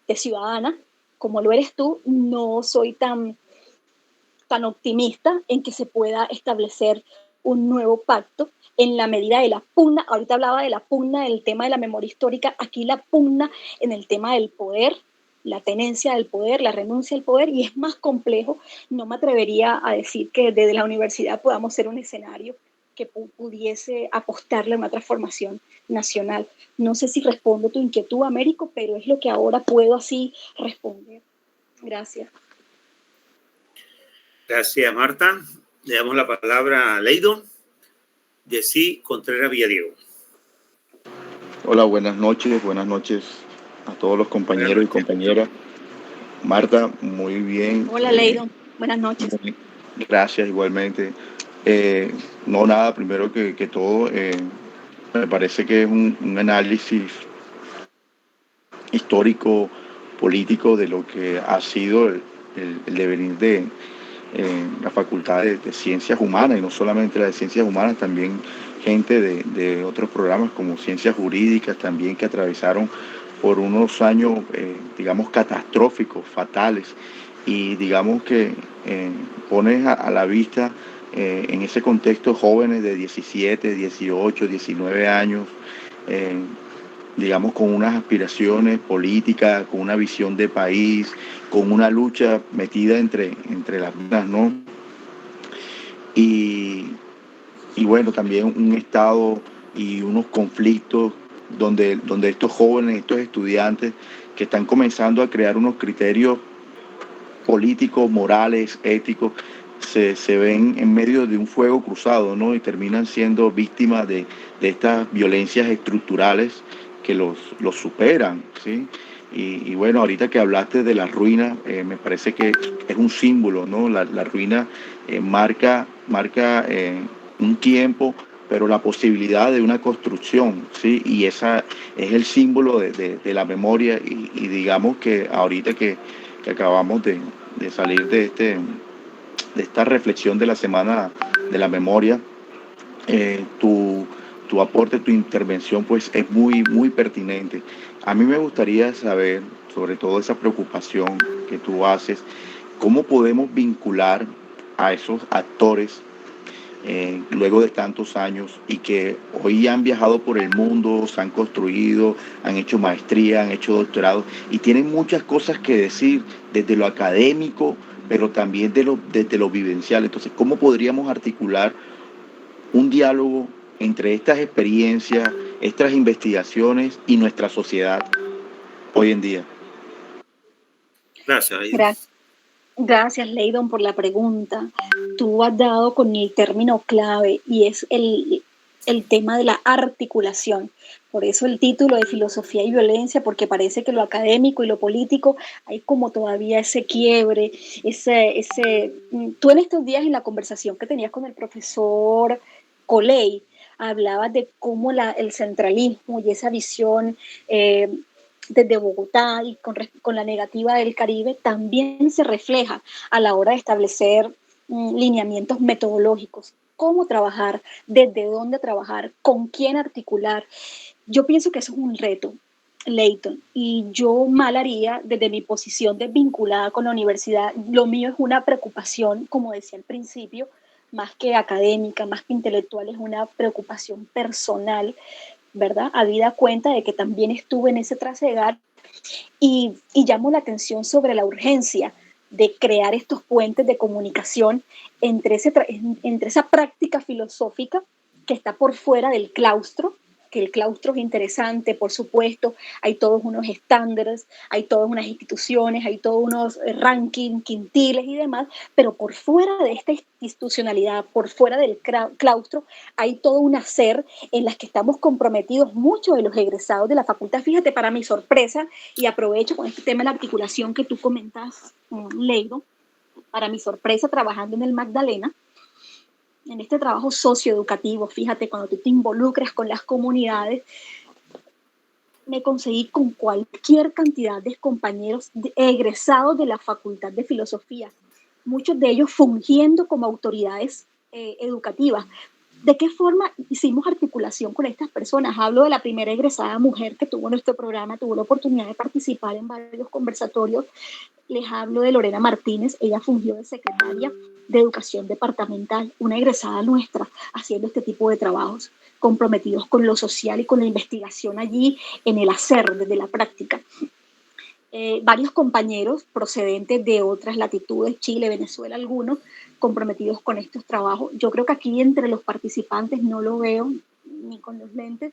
de ciudadana, como lo eres tú, no soy tan optimista en que se pueda establecer un nuevo pacto en la medida de la pugna. Ahorita hablaba de la pugna del tema de la memoria histórica, aquí la pugna en el tema del poder, la tenencia del poder, la renuncia al poder, y es más complejo. No me atrevería a decir que desde la universidad podamos ser un escenario que pudiese apostarle a una transformación nacional. No sé si respondo tu inquietud, Américo, pero es lo que ahora puedo así responder. Gracias. Gracias, Marta. Le damos la palabra a Leydon. Yesí Contreras Villadiego. Hola, buenas noches a todos los compañeros y compañeras. Marta, muy bien. Hola, Leidon. Buenas noches. Gracias, igualmente. No, nada, primero que todo, me parece que es un análisis histórico, político de lo que ha sido el devenir de la Facultad de Ciencias Humanas, y no solamente la de Ciencias Humanas, también gente de otros programas como Ciencias Jurídicas también, que atravesaron por unos años, digamos, catastróficos, fatales, y digamos que pones a la vista en ese contexto jóvenes de 17, 18, 19 años, eh, digamos, con unas aspiraciones políticas, con una visión de país, con una lucha metida entre las mismas, ¿no? Y, y bueno, también un estado y unos conflictos donde estos jóvenes, estos estudiantes que están comenzando a crear unos criterios políticos, morales, éticos, se ven en medio de un fuego cruzado, ¿no? Y terminan siendo víctimas de estas violencias estructurales que los superan, ¿sí? Y bueno, ahorita que hablaste de la ruina, me parece que es un símbolo, ¿no? La ruina marca un tiempo, pero la posibilidad de una construcción, ¿sí? Y esa es el símbolo de la memoria, y digamos que ahorita que acabamos de salir de esta reflexión de la Semana de la Memoria, tu aporte, tu intervención, pues es muy pertinente. A mí me gustaría saber, sobre todo esa preocupación que tú haces, cómo podemos vincular a esos actores luego de tantos años, y que hoy han viajado por el mundo, se han construido, han hecho maestría, han hecho doctorado y tienen muchas cosas que decir desde lo académico, pero también desde lo vivencial. Entonces, ¿cómo podríamos articular un diálogo entre estas experiencias, estas investigaciones y nuestra sociedad hoy en día? Gracias, Aida. Gracias, Leidon, por la pregunta. Tú has dado con el término clave y es el tema de la articulación. Por eso el título de Filosofía y Violencia, porque parece que lo académico y lo político hay como todavía ese quiebre, Tú en estos días en la conversación que tenías con el profesor Coley, hablabas de cómo el centralismo y esa visión desde Bogotá y con la negativa del Caribe también se refleja a la hora de establecer lineamientos metodológicos, cómo trabajar, desde dónde trabajar, con quién articular. Yo pienso que eso es un reto, Leighton, y yo mal haría desde mi posición desvinculada con la universidad. Lo mío es una preocupación, como decía al principio, más que académica, más que intelectual, es una preocupación personal, ¿verdad? Habida cuenta de que también estuve en ese trasegar y llamo la atención sobre la urgencia de crear estos puentes de comunicación entre esa práctica filosófica que está por fuera del claustro, que el claustro es interesante, por supuesto, hay todos unos estándares, hay todas unas instituciones, hay todos unos rankings, quintiles y demás, pero por fuera de esta institucionalidad, por fuera del claustro, hay todo un hacer en las que estamos comprometidos muchos de los egresados de la facultad. Fíjate, para mi sorpresa, y aprovecho con este tema de la articulación que tú comentas, Leido, para mi sorpresa, trabajando en el Magdalena, en este trabajo socioeducativo, fíjate, cuando tú te involucras con las comunidades, me conseguí con cualquier cantidad de compañeros egresados de la Facultad de Filosofía, muchos de ellos fungiendo como autoridades educativas. ¿De qué forma hicimos articulación con estas personas? Hablo de la primera egresada mujer que tuvo nuestro programa, tuvo la oportunidad de participar en varios conversatorios. Les hablo de Lorena Martínez, ella fungió de secretaria de Educación Departamental, una egresada nuestra, haciendo este tipo de trabajos, comprometidos con lo social y con la investigación allí en el hacer, desde la práctica. Varios compañeros procedentes de otras latitudes, Chile, Venezuela, algunos, comprometidos con estos trabajos. Yo creo que aquí entre los participantes no lo veo ni con los lentes,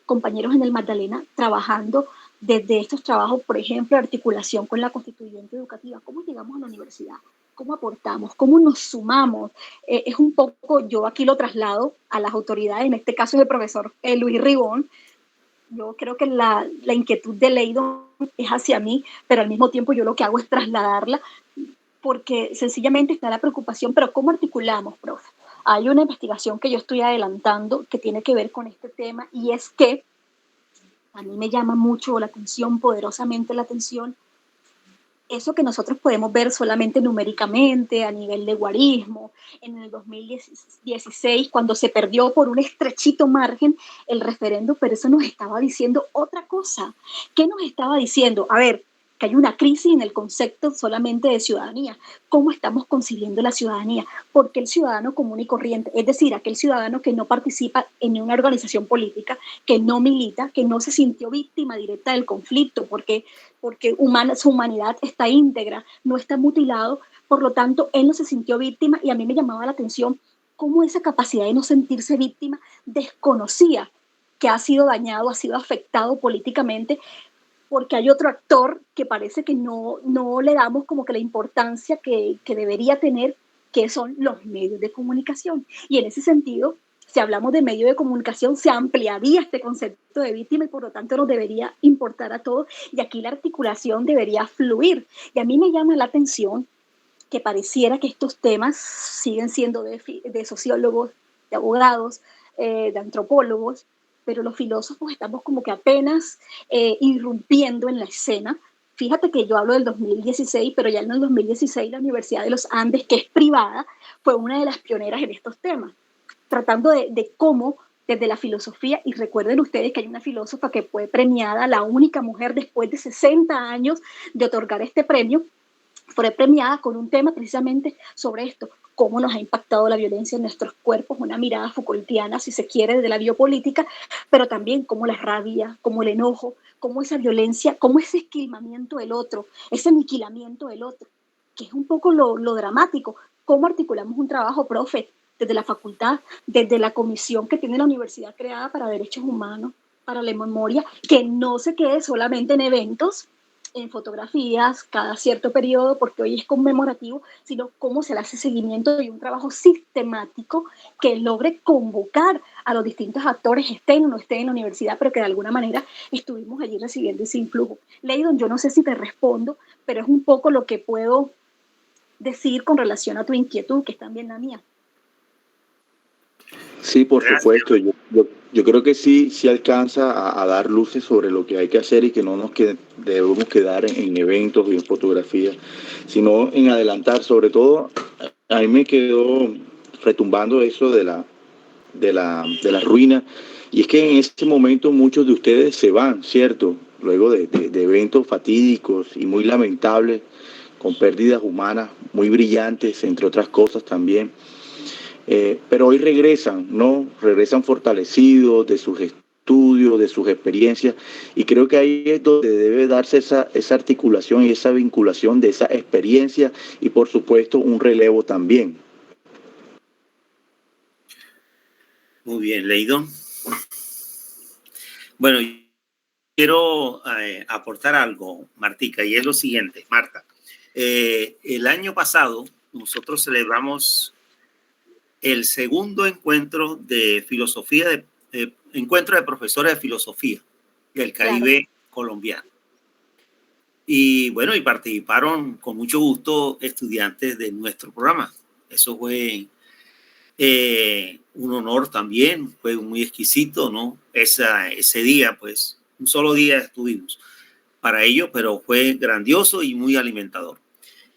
compañeros en el Magdalena trabajando desde estos trabajos, por ejemplo, articulación con la constituyente educativa. ¿Cómo llegamos a la universidad? ¿Cómo aportamos? ¿Cómo nos sumamos? Es un poco, yo aquí lo traslado a las autoridades, en este caso es el profesor Luis Ribón, Yo creo que la inquietud de Leydon es hacia mí, pero al mismo tiempo yo lo que hago es trasladarla, porque sencillamente está la preocupación, pero ¿cómo articulamos, profe? Hay una investigación que yo estoy adelantando que tiene que ver con este tema, y es que a mí me llama mucho la atención, poderosamente la atención, eso que nosotros podemos ver solamente numéricamente a nivel de guarismo. En el 2016, cuando se perdió por un estrechito margen el referendo, pero eso nos estaba diciendo otra cosa. ¿Qué nos estaba diciendo? A ver, que hay una crisis en el concepto solamente de ciudadanía. ¿Cómo estamos concibiendo la ciudadanía? Porque el ciudadano común y corriente, es decir, aquel ciudadano que no participa en una organización política, que no milita, que no se sintió víctima directa del conflicto, porque su humanidad está íntegra, no está mutilado, por lo tanto, él no se sintió víctima, y a mí me llamaba la atención cómo esa capacidad de no sentirse víctima desconocía que ha sido dañado, ha sido afectado políticamente, porque hay otro actor que parece que no le damos como que la importancia que debería tener, que son los medios de comunicación. Y en ese sentido, si hablamos de medios de comunicación, se ampliaría este concepto de víctima y por lo tanto nos debería importar a todos, y aquí la articulación debería fluir. Y a mí me llama la atención que pareciera que estos temas siguen siendo de sociólogos, de abogados, de antropólogos, pero los filósofos estamos como que apenas irrumpiendo en la escena. Fíjate que yo hablo del 2016, pero ya en el 2016 la Universidad de los Andes, que es privada, fue una de las pioneras en estos temas, tratando de cómo desde la filosofía, y recuerden ustedes que hay una filósofa que fue premiada, la única mujer después de 60 años de otorgar este premio, fue premiada con un tema precisamente sobre esto, cómo nos ha impactado la violencia en nuestros cuerpos, una mirada Foucaultiana, si se quiere, de la biopolítica, pero también cómo la rabia, cómo el enojo, cómo esa violencia, cómo ese esquilmamiento del otro, ese aniquilamiento del otro, que es un poco lo dramático. ¿Cómo articulamos un trabajo, profe, desde la facultad, desde la comisión que tiene la universidad creada para derechos humanos, para la memoria, que no se quede solamente en eventos, en fotografías cada cierto periodo, porque hoy es conmemorativo, sino cómo se le hace seguimiento y un trabajo sistemático que logre convocar a los distintos actores, estén o no estén en la universidad, pero que de alguna manera estuvimos allí recibiendo ese influjo. Leydon, yo no sé si te respondo, pero es un poco lo que puedo decir con relación a tu inquietud, que es también la mía. Sí, por supuesto. Yo creo que sí alcanza a dar luces sobre lo que hay que hacer y que no nos debemos quedar en eventos y en fotografías, sino en adelantar. Sobre todo, a mí me quedó retumbando eso de la ruina. Y es que en ese momento muchos de ustedes se van, ¿cierto? Luego de eventos fatídicos y muy lamentables, con pérdidas humanas muy brillantes, entre otras cosas también. Pero hoy regresan, ¿no? Regresan fortalecidos de sus estudios, de sus experiencias, y creo que ahí es donde debe darse esa articulación y esa vinculación de esa experiencia y por supuesto un relevo también. Muy bien, Leydon. Bueno, quiero aportar algo, Martica, y es lo siguiente, Marta. El año pasado nosotros celebramos el segundo encuentro de filosofía, encuentro de profesores de filosofía del Caribe colombiano. Y bueno, y participaron con mucho gusto estudiantes de nuestro programa. Eso fue un honor también, fue muy exquisito, ¿no? Ese día, pues, un solo día estuvimos para ello, pero fue grandioso y muy alimentador.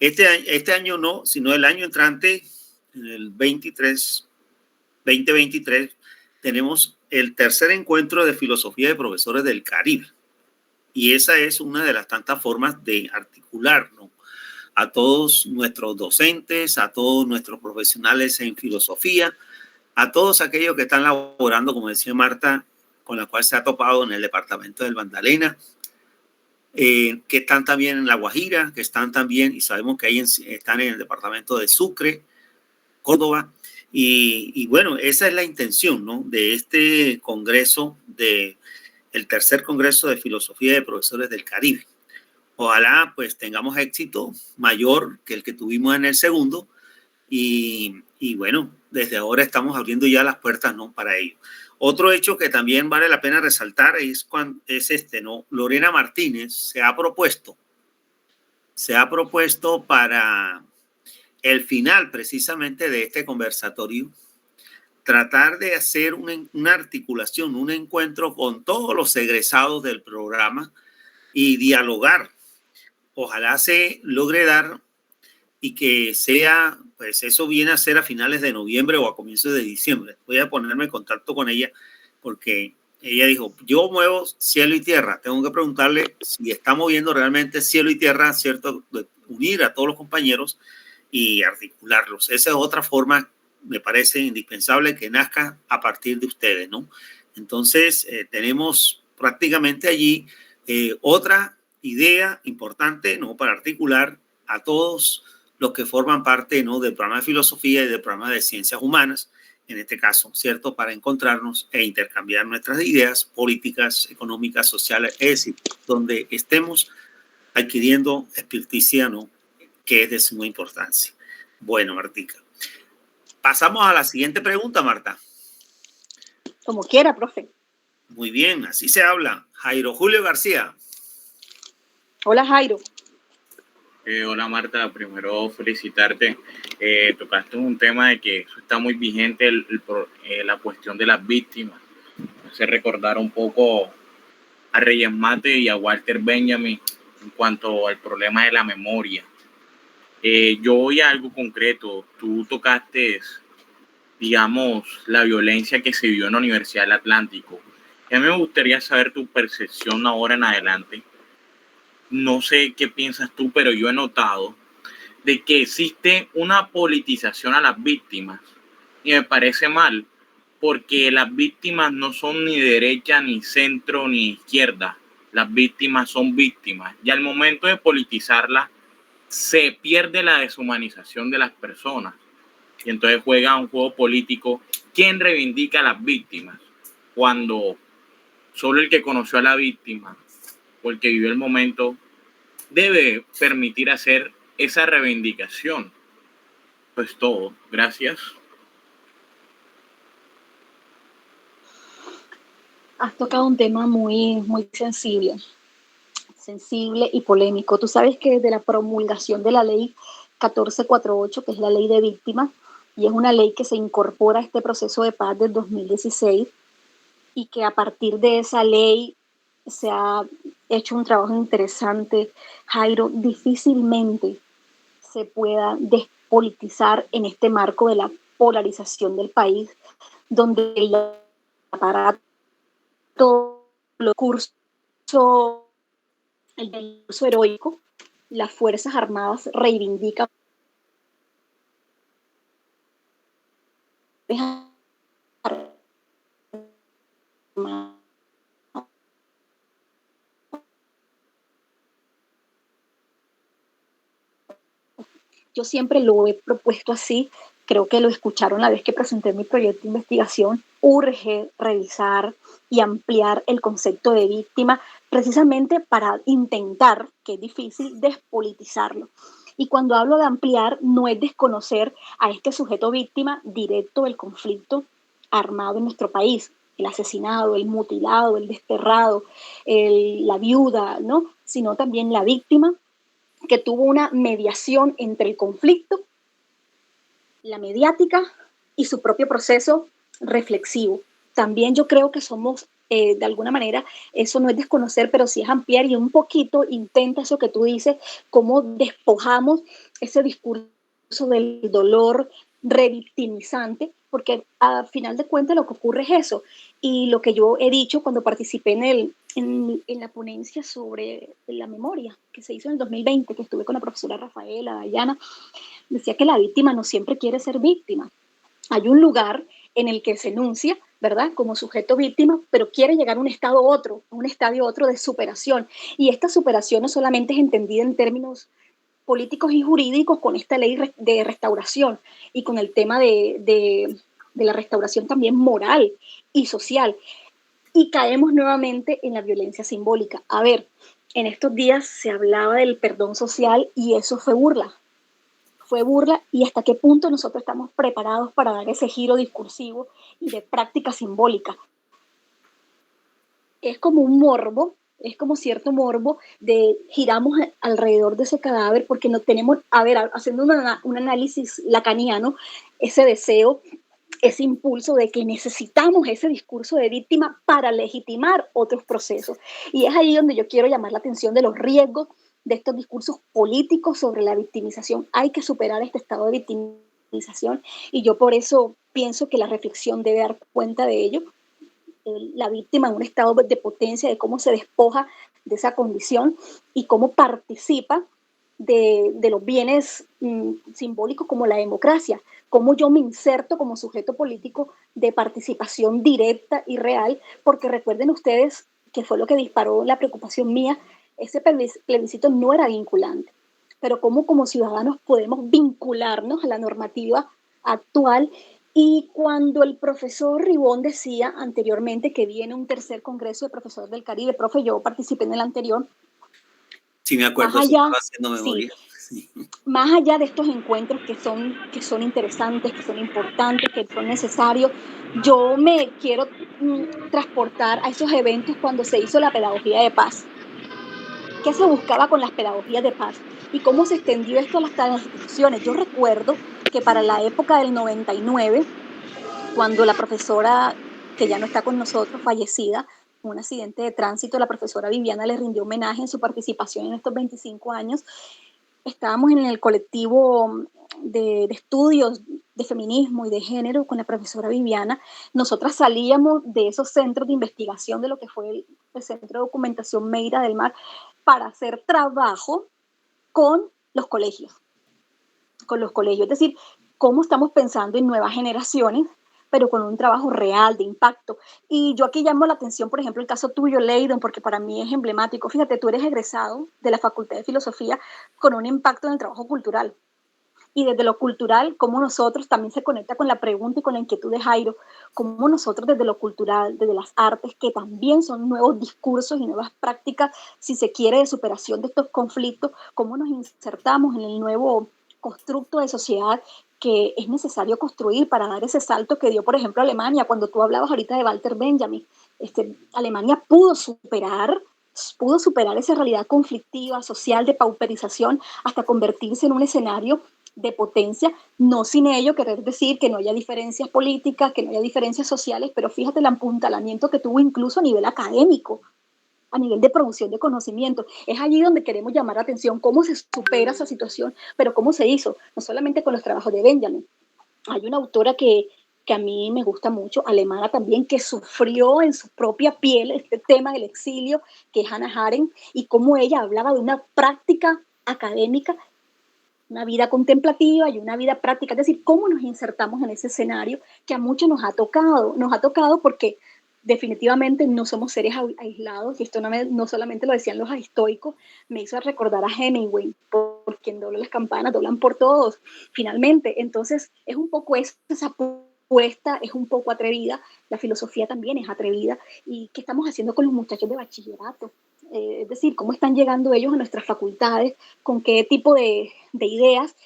Este año no, sino el año entrante, en el 2023, tenemos el tercer encuentro de filosofía de profesores del Caribe. Y esa es una de las tantas formas de articular, ¿no?, a todos nuestros docentes, a todos nuestros profesionales en filosofía, a todos aquellos que están laborando, como decía Marta, con la cual se ha topado en el departamento del Magdalena, que están también en La Guajira, que están también, y sabemos que están en el departamento de Sucre, Córdoba, y bueno, esa es la intención, ¿no?, de este congreso, el tercer congreso de filosofía de profesores del Caribe. Ojalá pues tengamos éxito mayor que el que tuvimos en el segundo, y bueno, desde ahora estamos abriendo ya las puertas, ¿no?, para ello. Otro hecho que también vale la pena resaltar es ¿no? Lorena Martínez se ha propuesto para el final precisamente de este conversatorio, tratar de hacer una articulación, un encuentro con todos los egresados del programa y dialogar. Ojalá se logre dar y que sea, pues eso viene a ser a finales de noviembre o a comienzos de diciembre. Voy a ponerme en contacto con ella porque ella dijo, yo muevo cielo y tierra. Tengo que preguntarle si está moviendo realmente cielo y tierra, ¿cierto? De unir a todos los compañeros y articularlos. Esa es otra forma, me parece indispensable, que nazca a partir de ustedes, ¿no? Entonces, tenemos prácticamente allí otra idea importante, ¿no? Para articular a todos los que forman parte, ¿no? Del programa de filosofía y del programa de ciencias humanas, en este caso, ¿cierto? Para encontrarnos e intercambiar nuestras ideas políticas, económicas, sociales, es decir, donde estemos adquiriendo experticia, ¿no? Que es de suma importancia. Bueno, Martica. Pasamos a la siguiente pregunta, Marta. Como quiera, profe. Muy bien, así se habla. Jairo Julio García. Hola, Jairo. Hola, Marta. Primero felicitarte. Tocaste un tema de que eso está muy vigente, la cuestión de las víctimas. Me hace recordar un poco a Reyes Mate y a Walter Benjamin en cuanto al problema de la memoria. Yo voy a algo concreto. Tú tocaste, digamos, la violencia que se vivió en la Universidad del Atlántico. A mí me gustaría saber tu percepción ahora en adelante. No sé qué piensas tú, pero yo he notado de que existe una politización a las víctimas y me parece mal, porque las víctimas no son ni derecha, ni centro, ni izquierda. Las víctimas son víctimas y al momento de politizarlas se pierde la deshumanización de las personas y entonces juega un juego político. ¿Quién reivindica a las víctimas? Cuando solo el que conoció a la víctima o el que vivió el momento debe permitir hacer esa reivindicación. Pues todo. Gracias. Has tocado un tema muy sensible y polémico. Tú sabes que desde la promulgación de la ley 1448, que es la ley de víctimas, y es una ley que se incorpora a este proceso de paz del 2016, y que a partir de esa ley se ha hecho un trabajo interesante, Jairo, difícilmente se pueda despolitizar en este marco de la polarización del país, donde el aparato, el discurso heroico, las Fuerzas Armadas reivindican Yo siempre lo he propuesto así, creo que lo escucharon la vez que presenté mi proyecto de investigación. Urge revisar y ampliar el concepto de víctima precisamente para intentar, que es difícil, despolitizarlo. Y cuando hablo de ampliar, no es desconocer a este sujeto víctima directo del conflicto armado en nuestro país, el asesinado, el mutilado, el desterrado, la viuda, ¿no? Sino también la víctima que tuvo una mediación entre el conflicto, la mediática y su propio proceso reflexivo. También yo creo que somos, de alguna manera, eso no es desconocer, pero sí es ampliar y un poquito intenta eso que tú dices, cómo despojamos ese discurso del dolor revictimizante, porque al final de cuentas lo que ocurre es eso. Y lo que yo he dicho cuando participé en la ponencia sobre la memoria que se hizo en el 2020, que estuve con la profesora Rafaela, Dayana, decía que la víctima no siempre quiere ser víctima. Hay un lugar en el que se enuncia, ¿verdad?, como sujeto víctima, pero quiere llegar a un estadio otro de superación. Y esta superación no solamente es entendida en términos políticos y jurídicos con esta ley de restauración y con el tema de la restauración también moral y social. Y caemos nuevamente en la violencia simbólica. A ver, en estos días se hablaba del perdón social y eso fue burla. Fue burla, y hasta qué punto nosotros estamos preparados para dar ese giro discursivo y de práctica simbólica. es como un morbo, es como cierto morbo de giramos alrededor de ese cadáver porque no tenemos, a ver, haciendo un análisis lacaniano, ese deseo, ese impulso de que necesitamos ese discurso de víctima para legitimar otros procesos. Y es ahí donde yo quiero llamar la atención de los riesgos de estos discursos políticos sobre la victimización. Hay que superar este estado de victimización y yo por eso pienso que la reflexión debe dar cuenta de ello. La víctima en un estado de potencia, de cómo se despoja de esa condición y cómo participa de los bienes simbólicos como la democracia, cómo yo me inserto como sujeto político de participación directa y real, porque recuerden ustedes que fue lo que disparó la preocupación mía, ese plebiscito no era vinculante, pero cómo como ciudadanos podemos vincularnos a la normativa actual. Y cuando el profesor Ribón decía anteriormente que viene un tercer congreso de profesores del Caribe, profe, yo participé en el anterior. Sí, me acuerdo, más allá, estaba haciendo memoria. Sí, más allá de estos encuentros que son interesantes, que son importantes, que son necesarios, yo me quiero transportar a esos eventos cuando se hizo la pedagogía de paz. ¿Qué se buscaba con las pedagogías de paz? ¿Y cómo se extendió esto hasta las instituciones? Yo recuerdo que para la época del 99, cuando la profesora, que ya no está con nosotros, fallecida, un accidente de tránsito, la profesora Viviana le rindió homenaje en su participación en estos 25 años. Estábamos en el colectivo de estudios de feminismo y de género con la profesora Viviana. Nosotras salíamos de esos centros de investigación de lo que fue el Centro de Documentación Meira del Mar para hacer trabajo con los colegios. Es decir, cómo estamos pensando en nuevas generaciones, pero con un trabajo real, de impacto. Y yo aquí llamo la atención, por ejemplo, el caso tuyo, Leydon, porque para mí es emblemático. Fíjate, tú eres egresado de la Facultad de Filosofía con un impacto en el trabajo cultural. Y desde lo cultural, cómo nosotros también se conecta con la pregunta y con la inquietud de Jairo, cómo nosotros desde lo cultural, desde las artes, que también son nuevos discursos y nuevas prácticas, si se quiere, de superación de estos conflictos, cómo nos insertamos en el nuevo constructo de sociedad que es necesario construir para dar ese salto que dio, por ejemplo, Alemania. Cuando tú hablabas ahorita de Walter Benjamin, Alemania pudo superar esa realidad conflictiva, social, de pauperización, hasta convertirse en un escenario de potencia, no sin ello querer decir que no haya diferencias políticas, que no haya diferencias sociales, pero fíjate el apuntalamiento que tuvo incluso a nivel académico, a nivel de producción de conocimiento. Es allí donde queremos llamar la atención cómo se supera esa situación, pero cómo se hizo, no solamente con los trabajos de Benjamin. Hay una autora que a mí me gusta mucho, alemana también, que sufrió en su propia piel este tema del exilio, que es Hannah Arendt, y cómo ella hablaba de una práctica académica, una vida contemplativa y una vida práctica, es decir, cómo nos insertamos en ese escenario que a muchos nos ha tocado porque definitivamente no somos seres aislados, y esto no solamente lo decían los estoicos, me hizo recordar a Hemingway, por quien dobla las campanas, doblan por todos, finalmente. Entonces, es un poco esa apuesta, es un poco atrevida, la filosofía también es atrevida, y ¿qué estamos haciendo con los muchachos de bachillerato? Es decir, cómo están llegando ellos a nuestras facultades, con qué tipo de ideas,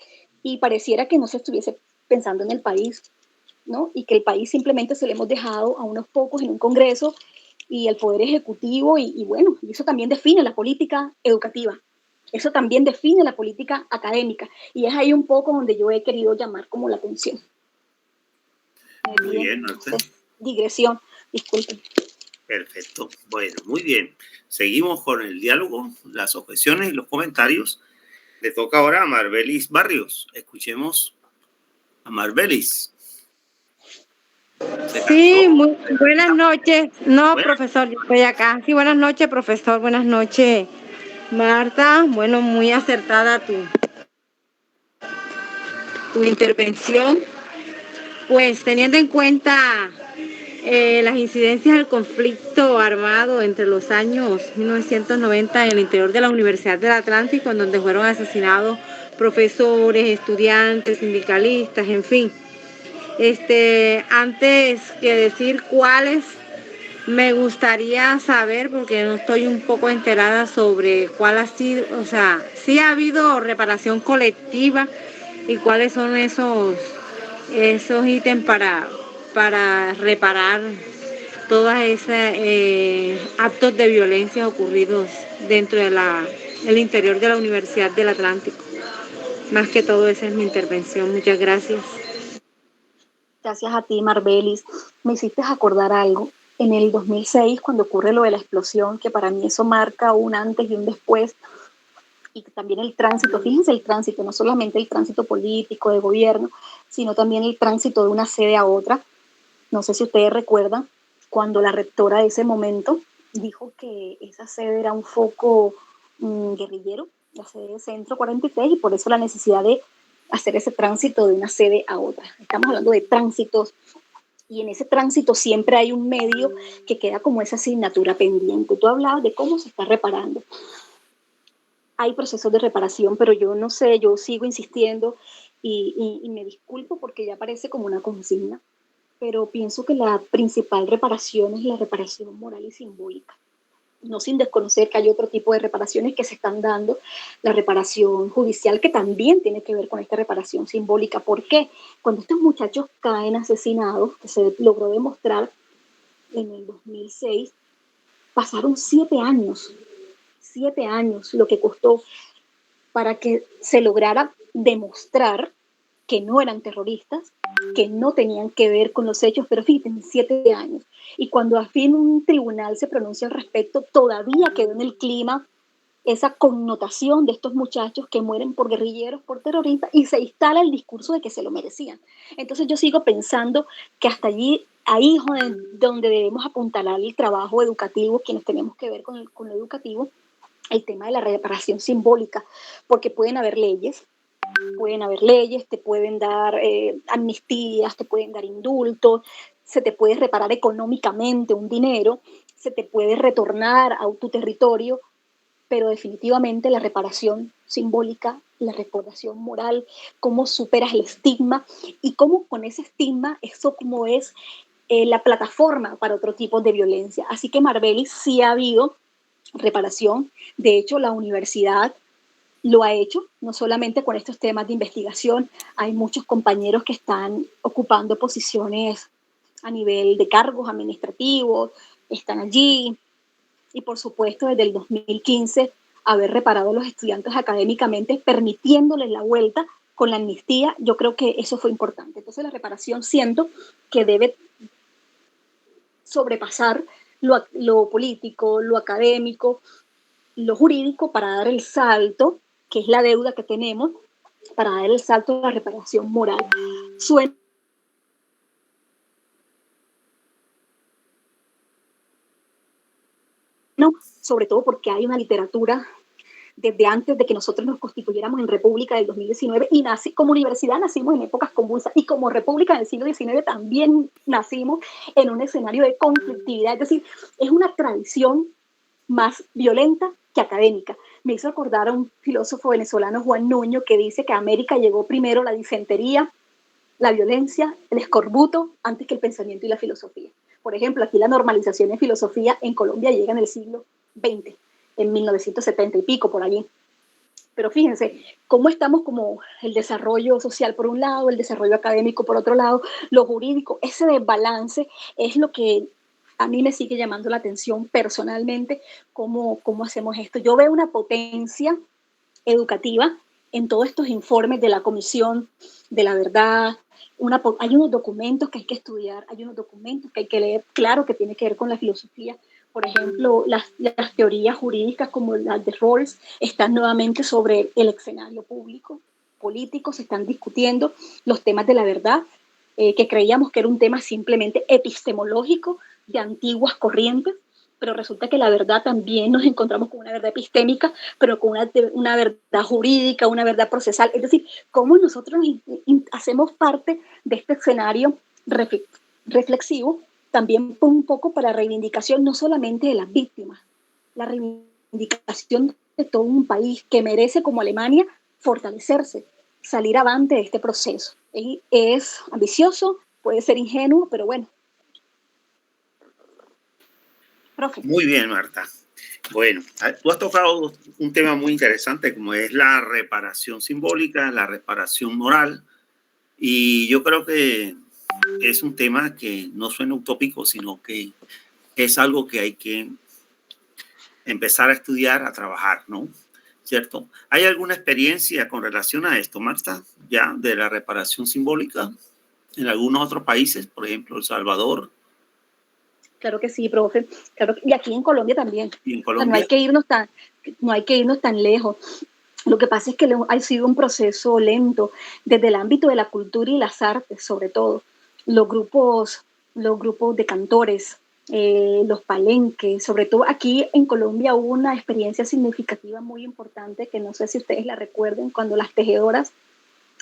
y pareciera que no se estuviese pensando en el país, ¿no? Y que el país simplemente se le hemos dejado a unos pocos en un congreso y el poder ejecutivo, y bueno, y eso también define la política educativa, eso también define la política académica, y es ahí un poco donde yo he querido llamar como la atención. Muy bien, Marta. Digresión, disculpen. Perfecto, bueno, muy bien. Seguimos con el diálogo, las objeciones y los comentarios. Le toca ahora a Marbelis Barrios. Escuchemos a Marbelis. Sí, muy buenas noches. No, profesor, yo estoy acá. Sí, buenas noches, profesor. Buenas noches, Marta. Bueno, muy acertada tu intervención. Pues teniendo en cuenta las incidencias del conflicto armado entre los años 1990 en el interior de la Universidad del Atlántico, en donde fueron asesinados profesores, estudiantes, sindicalistas, en fin. Antes que decir cuáles, me gustaría saber, porque no estoy un poco enterada sobre cuál ha sido, o sea, sí ha habido reparación colectiva y cuáles son esos ítems para reparar todos esos actos de violencia ocurridos dentro del interior de la Universidad del Atlántico. Más que todo, esa es mi intervención. Muchas gracias. Gracias a ti, Marbelis. Me hiciste acordar algo. En el 2006, cuando ocurre lo de la explosión, que para mí eso marca un antes y un después, y también el tránsito, fíjense el tránsito, no solamente el tránsito político de gobierno, sino también el tránsito de una sede a otra. No sé si ustedes recuerdan cuando la rectora de ese momento dijo que esa sede era un foco guerrillero, la sede de Centro 46, y por eso la necesidad de hacer ese tránsito de una sede a otra. Estamos hablando de tránsitos, y en ese tránsito siempre hay un medio que queda como esa asignatura pendiente. Tú hablabas de cómo se está reparando. Hay procesos de reparación, pero yo no sé, yo sigo insistiendo y me disculpo porque ya parece como una consigna, pero pienso que la principal reparación es la reparación moral y simbólica. No sin desconocer que hay otro tipo de reparaciones que se están dando, la reparación judicial, que también tiene que ver con esta reparación simbólica. ¿Por qué? Cuando estos muchachos caen asesinados, que se logró demostrar en el 2006, pasaron 7 años, lo que costó para que se lograra demostrar que no eran terroristas, que no tenían que ver con los hechos, pero fíjense, 7 años. Y cuando al fin un tribunal se pronuncia al respecto, todavía quedó en el clima esa connotación de estos muchachos que mueren por guerrilleros, por terroristas, y se instala el discurso de que se lo merecían. Entonces yo sigo pensando que hasta allí, ahí es donde debemos apuntalar el trabajo educativo, quienes tenemos que ver con lo educativo, el tema de la reparación simbólica, porque pueden haber leyes, te pueden dar amnistías, te pueden dar indultos, se te puede reparar económicamente un dinero, se te puede retornar a tu territorio, pero definitivamente la reparación simbólica, la reparación moral, cómo superas el estigma y cómo con ese estigma, eso como es la plataforma para otro tipo de violencia. Así que Marbelis, sí ha habido reparación. De hecho, la universidad lo ha hecho, no solamente con estos temas de investigación, hay muchos compañeros que están ocupando posiciones a nivel de cargos administrativos, están allí, y por supuesto desde el 2015 haber reparado a los estudiantes académicamente, permitiéndoles la vuelta con la amnistía, yo creo que eso fue importante. Entonces la reparación siento que debe sobrepasar lo político, lo académico, lo jurídico para dar el salto, que es la deuda que tenemos, para dar el salto a la reparación moral. Suena sobre todo porque hay una literatura desde antes de que nosotros nos constituyéramos en República del 2019, y como universidad nacimos en épocas convulsas, y como República del siglo XIX también nacimos en un escenario de conflictividad, es decir, es una tradición más violenta que académica. Me hizo acordar a un filósofo venezolano, Juan Nuño, que dice que a América llegó primero la disentería, la violencia, el escorbuto, antes que el pensamiento y la filosofía. Por ejemplo, aquí la normalización en filosofía en Colombia llega en el siglo XX, en 1970 y pico, por allí. Pero fíjense cómo estamos como el desarrollo social por un lado, el desarrollo académico por otro lado, lo jurídico, ese desbalance es lo que a mí me sigue llamando la atención personalmente, cómo hacemos esto. Yo veo una potencia educativa en todos estos informes de la Comisión de la Verdad. Hay unos documentos que hay que estudiar, hay unos documentos que hay que leer, claro que tiene que ver con la filosofía. Por ejemplo, las teorías jurídicas como las de Rawls están nuevamente sobre el escenario público, político, se están discutiendo los temas de la verdad, que creíamos que era un tema simplemente epistemológico de antiguas corrientes, pero resulta que la verdad también nos encontramos con una verdad epistémica, pero con una verdad jurídica, una verdad procesal. Es decir, cómo nosotros hacemos parte de este escenario reflexivo, también un poco para reivindicación no solamente de las víctimas, la reivindicación de todo un país que merece, como Alemania, fortalecerse, salir avante de este proceso. Es ambicioso, puede ser ingenuo, pero bueno. Profe. Muy bien, Marta. Bueno, tú has tocado un tema muy interesante como es la reparación simbólica, la reparación moral, y yo creo que es un tema que no suena utópico, sino que es algo que hay que empezar a estudiar, a trabajar, ¿no? ¿Cierto? ¿Hay alguna experiencia con relación a esto, Marta, ya de la reparación simbólica en algunos otros países, por ejemplo, El Salvador? Claro que sí, profe. Claro, y aquí en Colombia también. ¿Y en O sea, no hay Colombia? que irnos tan lejos. Lo que pasa es que ha sido un proceso lento desde el ámbito de la cultura y las artes, sobre todo. Los grupos, los grupos de cantores, los palenques, sobre todo aquí en Colombia hubo una experiencia significativa muy importante que no sé si ustedes la recuerden, cuando las tejedoras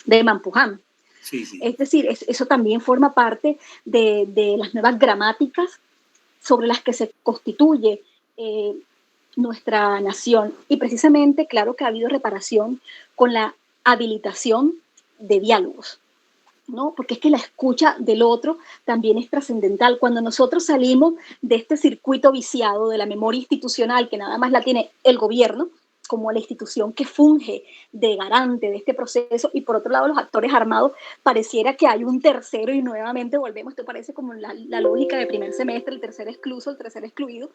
de Mampuján. Sí, sí. Es decir, eso también forma parte de las nuevas gramáticas sobre las que se constituye nuestra nación. Y precisamente, claro que ha habido reparación con la habilitación de diálogos, ¿no? Porque es que la escucha del otro también es trascendental. Cuando nosotros salimos de este circuito viciado de la memoria institucional, que nada más la tiene el gobierno, como la institución que funge de garante de este proceso, y por otro lado los actores armados, pareciera que hay un tercero y nuevamente volvemos, esto parece como la lógica de primer semestre, el tercer excluso, el tercer excluido.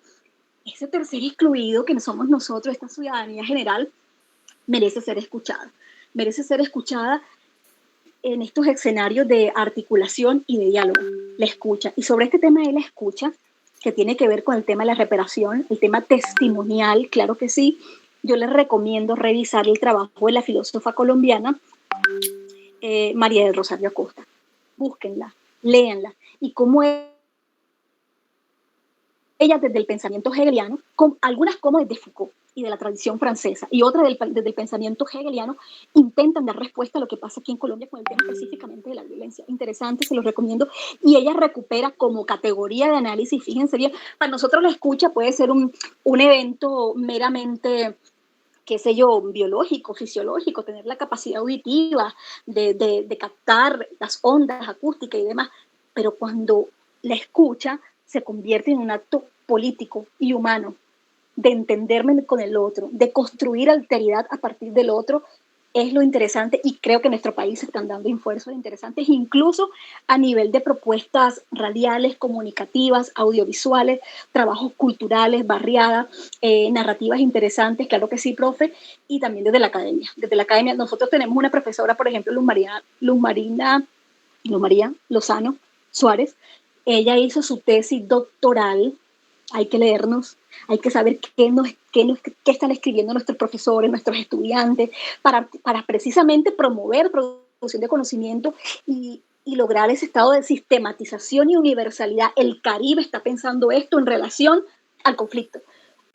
Ese tercer excluido que somos nosotros, esta ciudadanía general, merece ser escuchada en estos escenarios de articulación y de diálogo, la escucha. Y sobre este tema de la escucha, que tiene que ver con el tema de la reparación, el tema testimonial, claro que sí, yo les recomiendo revisar el trabajo de la filósofa colombiana María del Rosario Acosta. Búsquenla, léanla. Y cómo ella desde el pensamiento hegeliano, con algunas como desde Foucault y de la tradición francesa, y otras desde el pensamiento hegeliano, intentan dar respuesta a lo que pasa aquí en Colombia con el tema específicamente de la violencia. Interesante, se los recomiendo. Y ella recupera como categoría de análisis, fíjense bien, para nosotros la escucha puede ser un evento meramente, qué sé yo, biológico, fisiológico, tener la capacidad auditiva de captar las ondas acústicas y demás, pero cuando la escucha se convierte en un acto político y humano, de entenderme con el otro, de construir alteridad a partir del otro, es lo interesante, y creo que en nuestro país se están dando esfuerzos interesantes, incluso a nivel de propuestas radiales, comunicativas, audiovisuales, trabajos culturales, barriadas, narrativas interesantes, claro que sí, profe, y también desde la academia. Desde la academia nosotros tenemos una profesora, por ejemplo, Luz María Lozano Suárez. Ella hizo su tesis doctoral, hay que leernos, hay que saber qué están escribiendo nuestros profesores, nuestros estudiantes, para precisamente promover producción de conocimiento y lograr ese estado de sistematización y universalidad. El Caribe está pensando esto en relación al conflicto.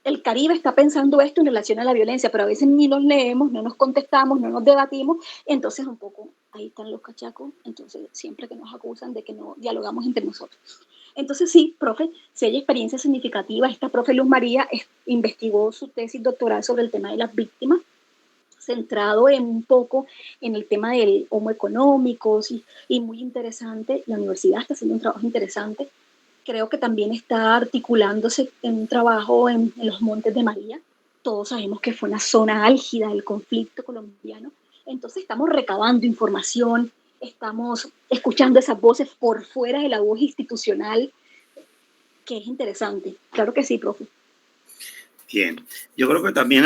El Caribe está pensando esto en relación a la violencia, pero a veces ni los leemos, no nos contestamos, no nos debatimos, entonces un poco ahí están los cachacos, entonces siempre que nos acusan de que no dialogamos entre nosotros. Entonces sí, profe, si hay experiencias significativas, esta profe Luz María investigó su tesis doctoral sobre el tema de las víctimas, centrado un poco en el tema del homo económicos y muy interesante. La universidad está haciendo un trabajo interesante. Creo que también está articulándose en un trabajo en los Montes de María. Todos sabemos que fue una zona álgida del conflicto colombiano. Entonces estamos recabando información, estamos escuchando esas voces por fuera de la voz institucional, que es interesante. Claro que sí, profe. Bien, yo creo que también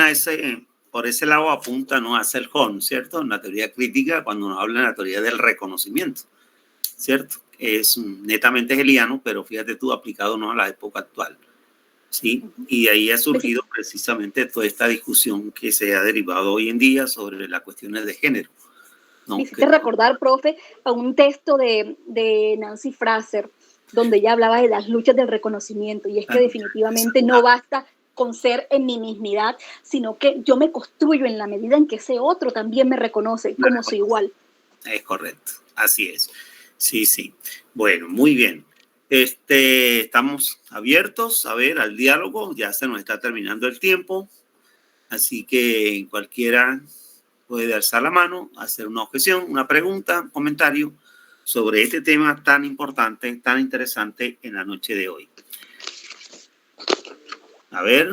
por ese lado apunta, ¿no?, a Selhorn, ¿cierto? En la teoría crítica, cuando uno habla de la teoría del reconocimiento, ¿cierto? Es netamente hegeliano, pero fíjate tú, aplicado, ¿no?, a la época actual, ¿sí? Y ahí ha surgido precisamente toda esta discusión que se ha derivado hoy en día sobre las cuestiones de género, ¿no? Me hiciste recordar, profe, a un texto de Nancy Fraser, donde ella hablaba de las luchas del reconocimiento, y es que definitivamente no basta con ser en mi mismidad, sino que yo me construyo en la medida en que ese otro también me reconoce como soy igual. Es correcto, así es. Sí, sí. Bueno, muy bien. Estamos abiertos, a ver, al diálogo. Ya se nos está terminando el tiempo, así que cualquiera puede alzar la mano, hacer una objeción, una pregunta, un comentario sobre este tema tan importante, tan interesante en la noche de hoy. A ver.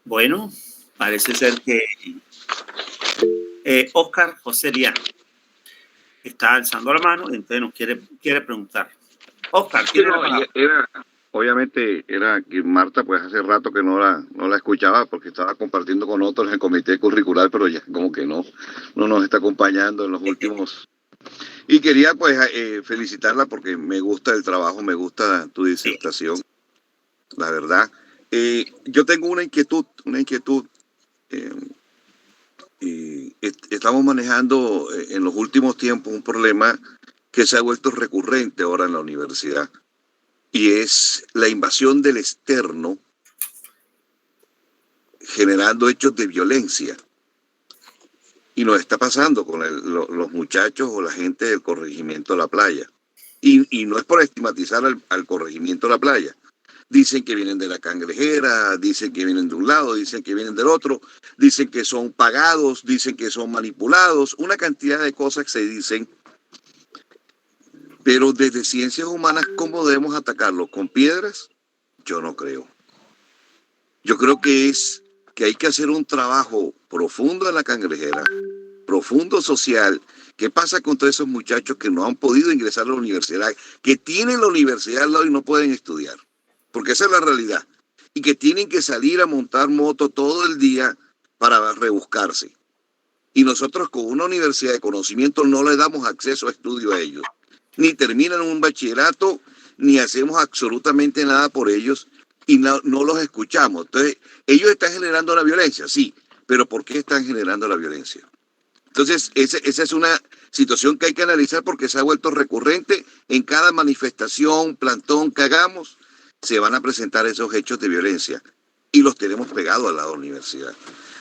Bueno, parece ser que Oscar José Liano está alzando la mano, entonces nos quiere preguntar. Oscar, sí, no, obviamente era que Marta, pues hace rato que no la escuchaba porque estaba compartiendo con otros en el comité curricular, pero ya como que no nos está acompañando en los últimos. Y quería pues felicitarla porque me gusta el trabajo, me gusta tu disertación, la verdad. Yo tengo una inquietud. Y estamos manejando en los últimos tiempos un problema que se ha vuelto recurrente ahora en la universidad, y es la invasión del externo generando hechos de violencia. Y nos está pasando con los muchachos o la gente del corregimiento de La Playa. Y no es por estigmatizar al corregimiento de La Playa. Dicen que vienen de la Cangrejera, dicen que vienen de un lado, dicen que vienen del otro, dicen que son pagados, dicen que son manipulados, una cantidad de cosas que se dicen. Pero desde Ciencias Humanas, ¿cómo debemos atacarlo? ¿Con piedras? Yo no creo. Yo creo que hay que hacer un trabajo profundo en la Cangrejera, profundo social. ¿Qué pasa con todos esos muchachos que no han podido ingresar a la universidad, que tienen la universidad al lado y no pueden estudiar? Porque esa es la realidad. Y que tienen que salir a montar moto todo el día para rebuscarse. Y nosotros con una universidad de conocimiento no le damos acceso a estudio a ellos. Ni terminan un bachillerato, ni hacemos absolutamente nada por ellos y no los escuchamos. Entonces, ellos están generando la violencia, sí, pero ¿por qué están generando la violencia? Entonces, esa es una situación que hay que analizar porque se ha vuelto recurrente en cada manifestación, plantón que hagamos. Se van a presentar esos hechos de violencia y los tenemos pegados al lado de la universidad.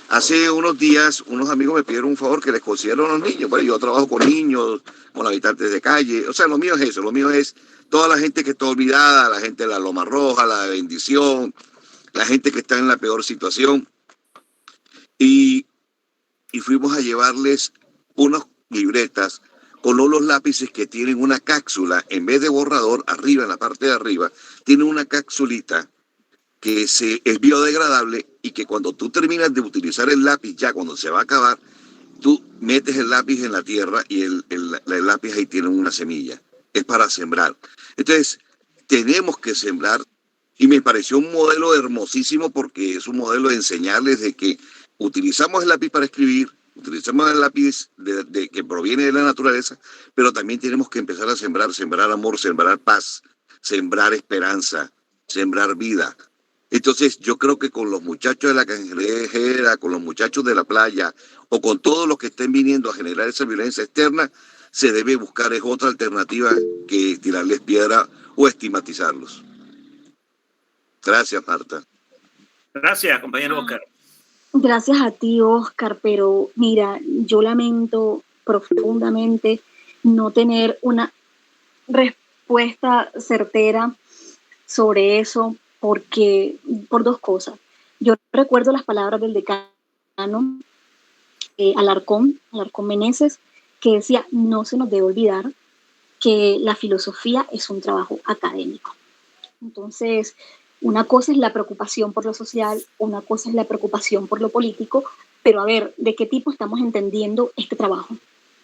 Hace unos días unos amigos me pidieron un favor que les consiguieran a los niños. Bueno, yo trabajo con niños, con habitantes de calle. O sea, lo mío es eso. Lo mío es toda la gente que está olvidada, la gente de la Loma Roja, la Bendición, la gente que está en la peor situación. Y fuimos a llevarles unas libretas con los lápices que tienen una cápsula, en vez de borrador, arriba, en la parte de arriba, tiene una cápsulita que es biodegradable y que cuando tú terminas de utilizar el lápiz, ya cuando se va a acabar, tú metes el lápiz en la tierra y el lápiz ahí tiene una semilla. Es para sembrar. Entonces, tenemos que sembrar, y me pareció un modelo hermosísimo porque es un modelo de enseñarles de que utilizamos el lápiz para escribir, utilizamos el lápiz que proviene de la naturaleza, pero también tenemos que empezar a sembrar amor, sembrar paz, sembrar esperanza, sembrar vida. Entonces yo creo que con los muchachos de la Cangrejera, con los muchachos de La Playa o con todos los que estén viniendo a generar esa violencia externa, se debe buscar otra alternativa que tirarles piedra o estigmatizarlos. Gracias, Marta. Gracias, compañero Oscar. Gracias a ti, Oscar, pero mira, yo lamento profundamente no tener una respuesta certera sobre eso, porque por dos cosas. Yo recuerdo las palabras del decano Alarcón Meneses, que decía: no se nos debe olvidar que la filosofía es un trabajo académico. Entonces, una cosa es la preocupación por lo social, una cosa es la preocupación por lo político, pero a ver, ¿de qué tipo estamos entendiendo este trabajo?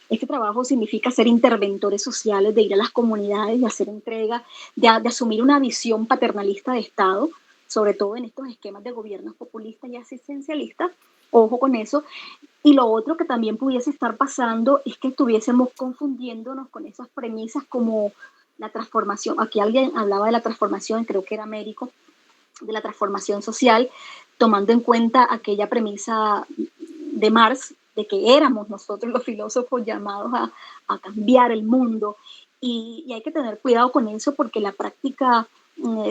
Este trabajo significa ser interventores sociales, de ir a las comunidades, de hacer entrega, de asumir una visión paternalista de Estado, sobre todo en estos esquemas de gobiernos populistas y asistencialistas. Ojo con eso. Y lo otro que también pudiese estar pasando es que estuviésemos confundiéndonos con esas premisas como la transformación. Aquí alguien hablaba de la transformación, creo que era Américo, de la transformación social, tomando en cuenta aquella premisa de Marx, de que éramos nosotros los filósofos llamados a cambiar el mundo. Y hay que tener cuidado con eso porque la práctica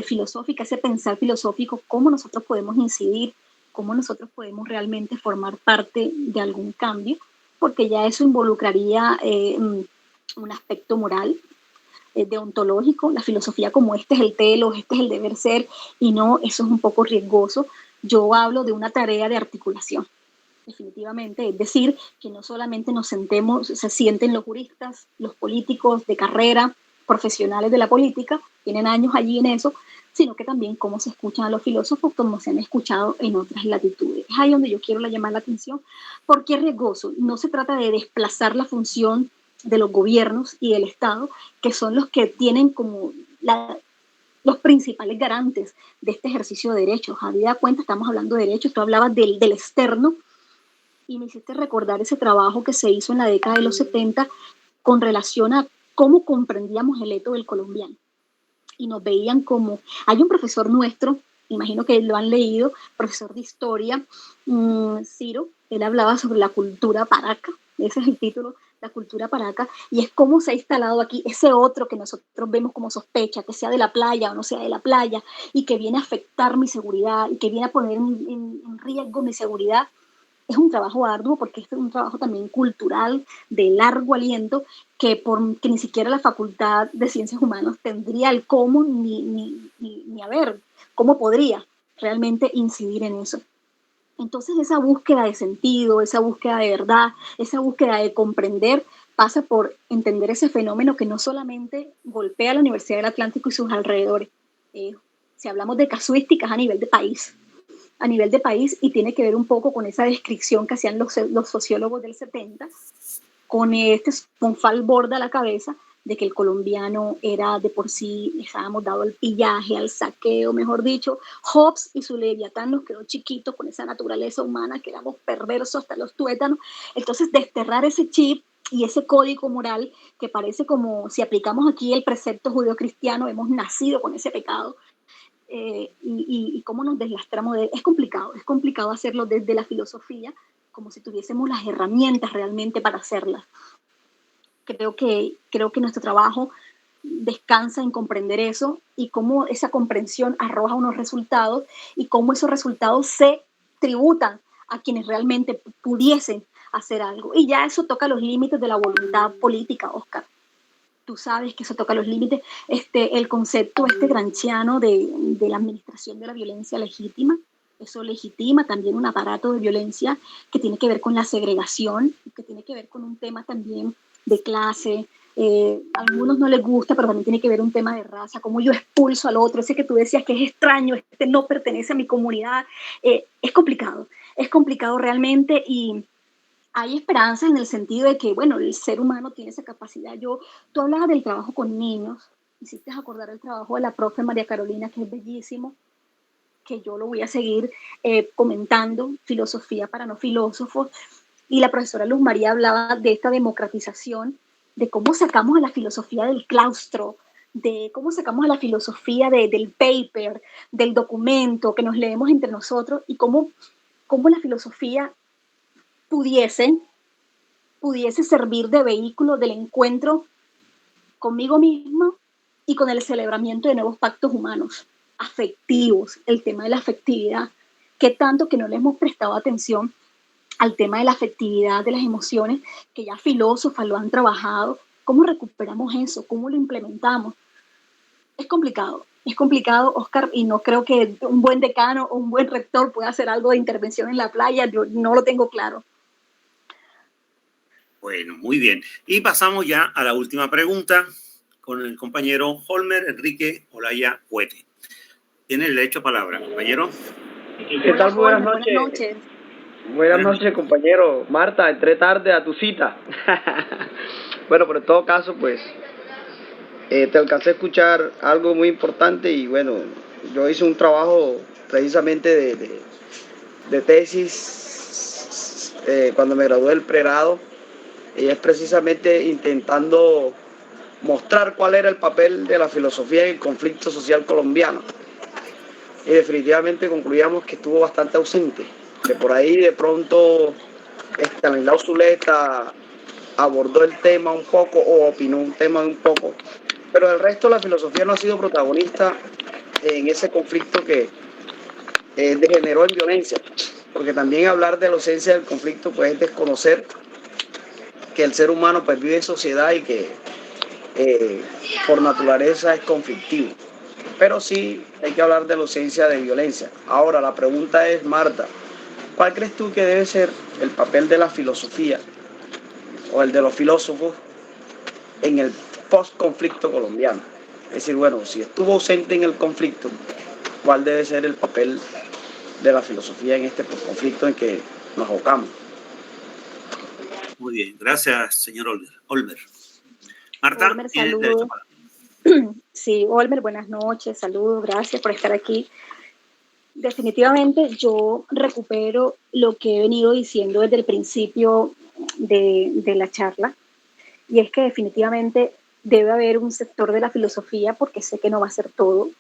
filosófica, ese pensar filosófico, cómo nosotros podemos incidir, cómo nosotros podemos realmente formar parte de algún cambio, porque ya eso involucraría un aspecto moral, deontológico, la filosofía como este es el telos, este es el deber ser, y no, eso es un poco riesgoso. Yo hablo de una tarea de articulación, definitivamente, es decir, que no solamente se sienten los juristas, los políticos de carrera, profesionales de la política, tienen años allí en eso, sino que también cómo se escuchan a los filósofos, como se han escuchado en otras latitudes. Es ahí donde yo quiero llamar la atención, porque es riesgoso. No se trata de desplazar la función de los gobiernos y del Estado, que son los que tienen como los principales garantes de este ejercicio de derechos. Habida cuenta, estamos hablando de derechos, tú hablabas del externo, y me hiciste recordar ese trabajo que se hizo en la década de los 70 con relación a cómo comprendíamos el eto del colombiano. Y nos veían como, hay un profesor nuestro, imagino que lo han leído, profesor de historia, Ciro, él hablaba sobre la cultura paraca, ese es el título, la cultura paraca, y es cómo se ha instalado aquí ese otro que nosotros vemos como sospecha, que sea de la playa o no sea de la playa, y que viene a afectar mi seguridad, y que viene a poner en riesgo mi seguridad. Es un trabajo arduo porque este es un trabajo también cultural de largo aliento que ni siquiera la Facultad de Ciencias Humanas tendría el cómo ni a ver cómo podría realmente incidir en eso. Entonces esa búsqueda de sentido, esa búsqueda de verdad, esa búsqueda de comprender pasa por entender ese fenómeno que no solamente golpea a la Universidad del Atlántico y sus alrededores. Si hablamos de casuísticas a nivel de país, y tiene que ver un poco con esa descripción que hacían los sociólogos del 70, con Fonfal Borda a la cabeza, de que el colombiano era de por sí, estábamos dado al pillaje, al saqueo, mejor dicho. Hobbes y su Leviatán nos quedó chiquito con esa naturaleza humana, que éramos perversos hasta los tuétanos. Entonces, desterrar ese chip y ese código moral que parece como si aplicamos aquí el precepto judeocristiano, hemos nacido con ese pecado, y cómo nos deslastramos de él. Es complicado hacerlo desde la filosofía, como si tuviésemos las herramientas realmente para hacerlas. Creo que nuestro trabajo descansa en comprender eso y cómo esa comprensión arroja unos resultados y cómo esos resultados se tributan a quienes realmente pudiesen hacer algo. Y ya eso toca los límites de la voluntad política, Oscar. Tú sabes que eso toca los límites. El concepto granchiano de la administración de la violencia legítima, eso legitima también un aparato de violencia que tiene que ver con la segregación, que tiene que ver con un tema también de clase. A algunos no les gusta, pero también tiene que ver un tema de raza, cómo yo expulso al otro, ese que tú decías que es extraño, no pertenece a mi comunidad. Es complicado realmente, y hay esperanzas en el sentido de que, bueno, el ser humano tiene esa capacidad. Tú hablabas del trabajo con niños, hiciste acordar el trabajo de la profe María Carolina, que es bellísimo, que yo lo voy a seguir comentando, filosofía para no filósofos, y la profesora Luz María hablaba de esta democratización, de cómo sacamos a la filosofía del claustro, de cómo sacamos a la filosofía del paper, del documento que nos leemos entre nosotros, y cómo la filosofía pudiese servir de vehículo del encuentro conmigo misma y con el celebramiento de nuevos pactos humanos, afectivos, el tema de la afectividad, que tanto que no le hemos prestado atención al tema de la afectividad, de las emociones, que ya filósofas lo han trabajado. ¿Cómo recuperamos eso? ¿Cómo lo implementamos? Es complicado, Oscar, y no creo que un buen decano o un buen rector pueda hacer algo de intervención en la playa. Yo no lo tengo claro. Bueno, muy bien. Y pasamos ya a la última pregunta con el compañero Holmer Enrique Olaya Huete. Tiene el derecho a palabra, compañero. ¿Qué tal? Buenas noches. Buenas noches, compañero. Marta, entré tarde a tu cita. Bueno, pero en todo caso, pues, te alcancé a escuchar algo muy importante y bueno, yo hice un trabajo precisamente de tesis cuando me gradué del pregrado, y es precisamente intentando mostrar cuál era el papel de la filosofía en el conflicto social colombiano. Y definitivamente concluíamos que estuvo bastante ausente, que por ahí de pronto Stanislao Zuleta abordó el tema un poco o opinó un tema un poco, pero el resto la filosofía no ha sido protagonista en ese conflicto que degeneró en violencia, porque también hablar de la ausencia del conflicto pues es desconocer que el ser humano pues vive en sociedad y que por naturaleza es conflictivo. Pero sí hay que hablar de la ausencia de violencia. Ahora la pregunta es, Marta, ¿cuál crees tú que debe ser el papel de la filosofía o el de los filósofos en el post-conflicto colombiano? Es decir, bueno, si estuvo ausente en el conflicto, ¿cuál debe ser el papel de la filosofía en este conflicto en que nos abocamos? Muy bien, gracias, señor Olmer. Marta, Olmer, saludos. Sí, Olmer, buenas noches, saludos, gracias por estar aquí. Definitivamente yo recupero lo que he venido diciendo desde el principio de la charla, y es que definitivamente debe haber un sector de la filosofía, porque sé que no va a ser todo,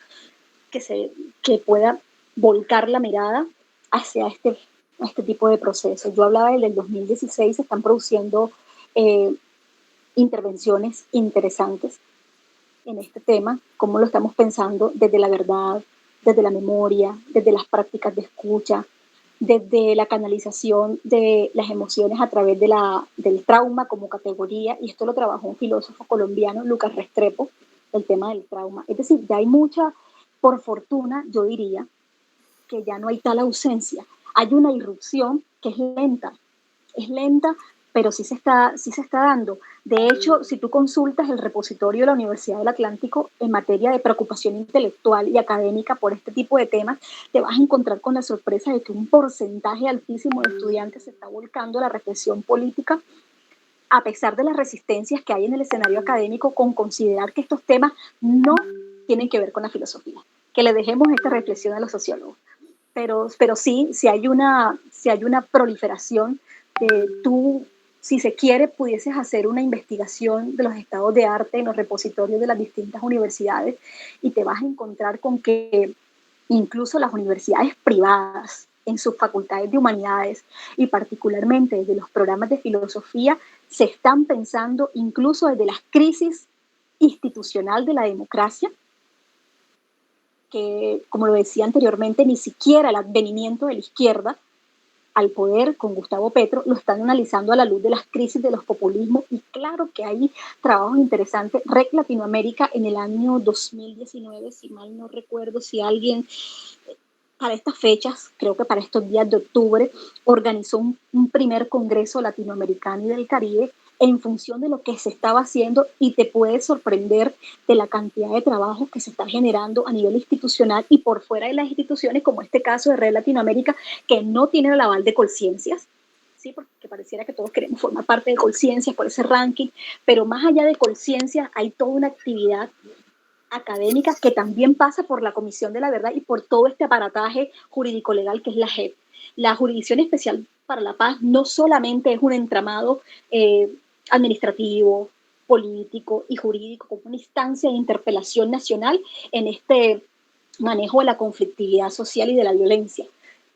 que pueda volcar la mirada hacia este tipo de procesos. Yo hablaba del 2016, se están produciendo intervenciones interesantes en este tema, cómo lo estamos pensando desde la verdad, desde la memoria, desde las prácticas de escucha, desde la canalización de las emociones a través del trauma como categoría, y esto lo trabajó un filósofo colombiano, Lucas Restrepo, el tema del trauma. Es decir, ya hay mucha, por fortuna, yo diría que ya no hay tal ausencia. Hay una irrupción que es lenta, pero sí se está dando. De hecho, si tú consultas el repositorio de la Universidad del Atlántico en materia de preocupación intelectual y académica por este tipo de temas, te vas a encontrar con la sorpresa de que un porcentaje altísimo de estudiantes se está volcando a la reflexión política, a pesar de las resistencias que hay en el escenario académico con considerar que estos temas no tienen que ver con la filosofía. Que le dejemos esta reflexión a los sociólogos. Pero sí, si hay una proliferación de tú, si se quiere, pudieses hacer una investigación de los estados de arte en los repositorios de las distintas universidades, y te vas a encontrar con que incluso las universidades privadas, en sus facultades de humanidades y particularmente desde los programas de filosofía, se están pensando incluso desde la crisis institucional de la democracia, que, como lo decía anteriormente, ni siquiera el advenimiento de la izquierda al poder con Gustavo Petro lo están analizando a la luz de las crisis de los populismos. Y claro que hay trabajos interesantes. REC Latinoamérica en el año 2019, si mal no recuerdo, si alguien para estas fechas, creo que para estos días de octubre, organizó un primer congreso latinoamericano y del Caribe en función de lo que se estaba haciendo, y te puedes sorprender de la cantidad de trabajo que se está generando a nivel institucional y por fuera de las instituciones, como este caso de Red Latinoamérica, que no tiene el aval de Colciencias, ¿sí? Porque pareciera que todos queremos formar parte de Colciencias por ese ranking, pero más allá de Colciencias hay toda una actividad académica que también pasa por la Comisión de la Verdad y por todo este aparataje jurídico-legal que es la JEP. La Jurisdicción Especial para la Paz no solamente es un entramado administrativo, político y jurídico, como una instancia de interpelación nacional en este manejo de la conflictividad social y de la violencia.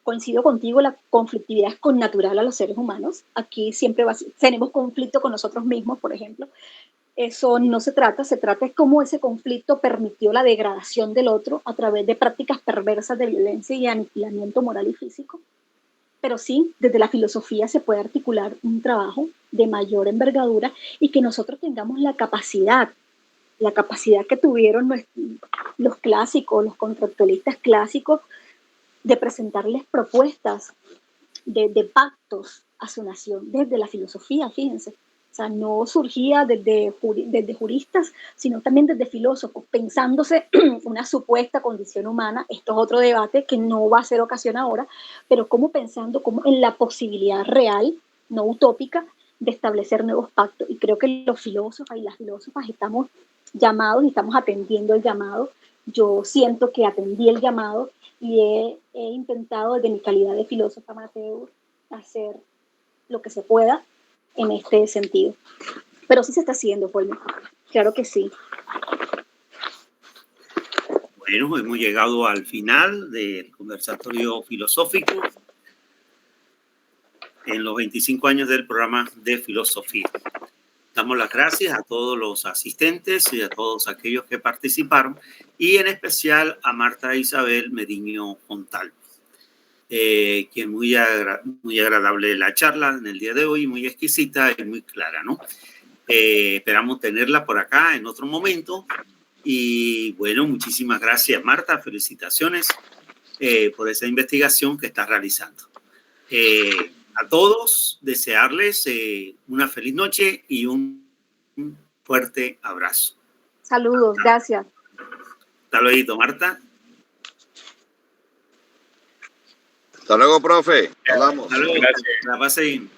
Coincido contigo, la conflictividad es connatural a los seres humanos. Aquí siempre tenemos conflicto con nosotros mismos, por ejemplo. Eso no se trata es cómo ese conflicto permitió la degradación del otro a través de prácticas perversas de violencia y aniquilamiento moral y físico. Pero sí, desde la filosofía se puede articular un trabajo de mayor envergadura y que nosotros tengamos la capacidad que tuvieron los clásicos, los contractualistas clásicos, de presentarles propuestas de pactos a su nación desde la filosofía, fíjense. O sea, no surgía desde juristas, sino también desde filósofos, pensándose una supuesta condición humana. Esto es otro debate que no va a ser ocasión ahora, pero pensando en la posibilidad real, no utópica, de establecer nuevos pactos. Y creo que los filósofos y las filósofas estamos llamados y estamos atendiendo el llamado. Yo siento que atendí el llamado y he intentado desde mi calidad de filósofa amateur hacer lo que se pueda en este sentido. Pero sí se está haciendo, Paul. Claro que sí. Bueno, hemos llegado al final del conversatorio filosófico en los 25 años del programa de filosofía. Damos las gracias a todos los asistentes y a todos aquellos que participaron, y en especial a Marta Isabel Meriño Montalvo, quien muy agradable la charla en el día de hoy, muy exquisita y muy clara, ¿no? Esperamos tenerla por acá en otro momento. Y bueno, muchísimas gracias, Marta. Felicitaciones por esa investigación que estás realizando. A todos, desearles una feliz noche y un fuerte abrazo. Saludos, gracias. Hasta luego, Marta. Hasta luego, profe. Hablamos. Hasta luego. Gracias. La pase bien.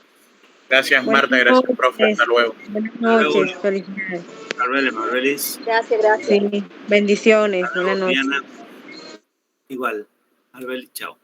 Gracias, Marta. Gracias, profe. Hasta luego. Buenas noches. Felicidades. Marbelis. Gracias. Sí, bendiciones. Buenas noches. Diana. Igual. Marbelis, chao.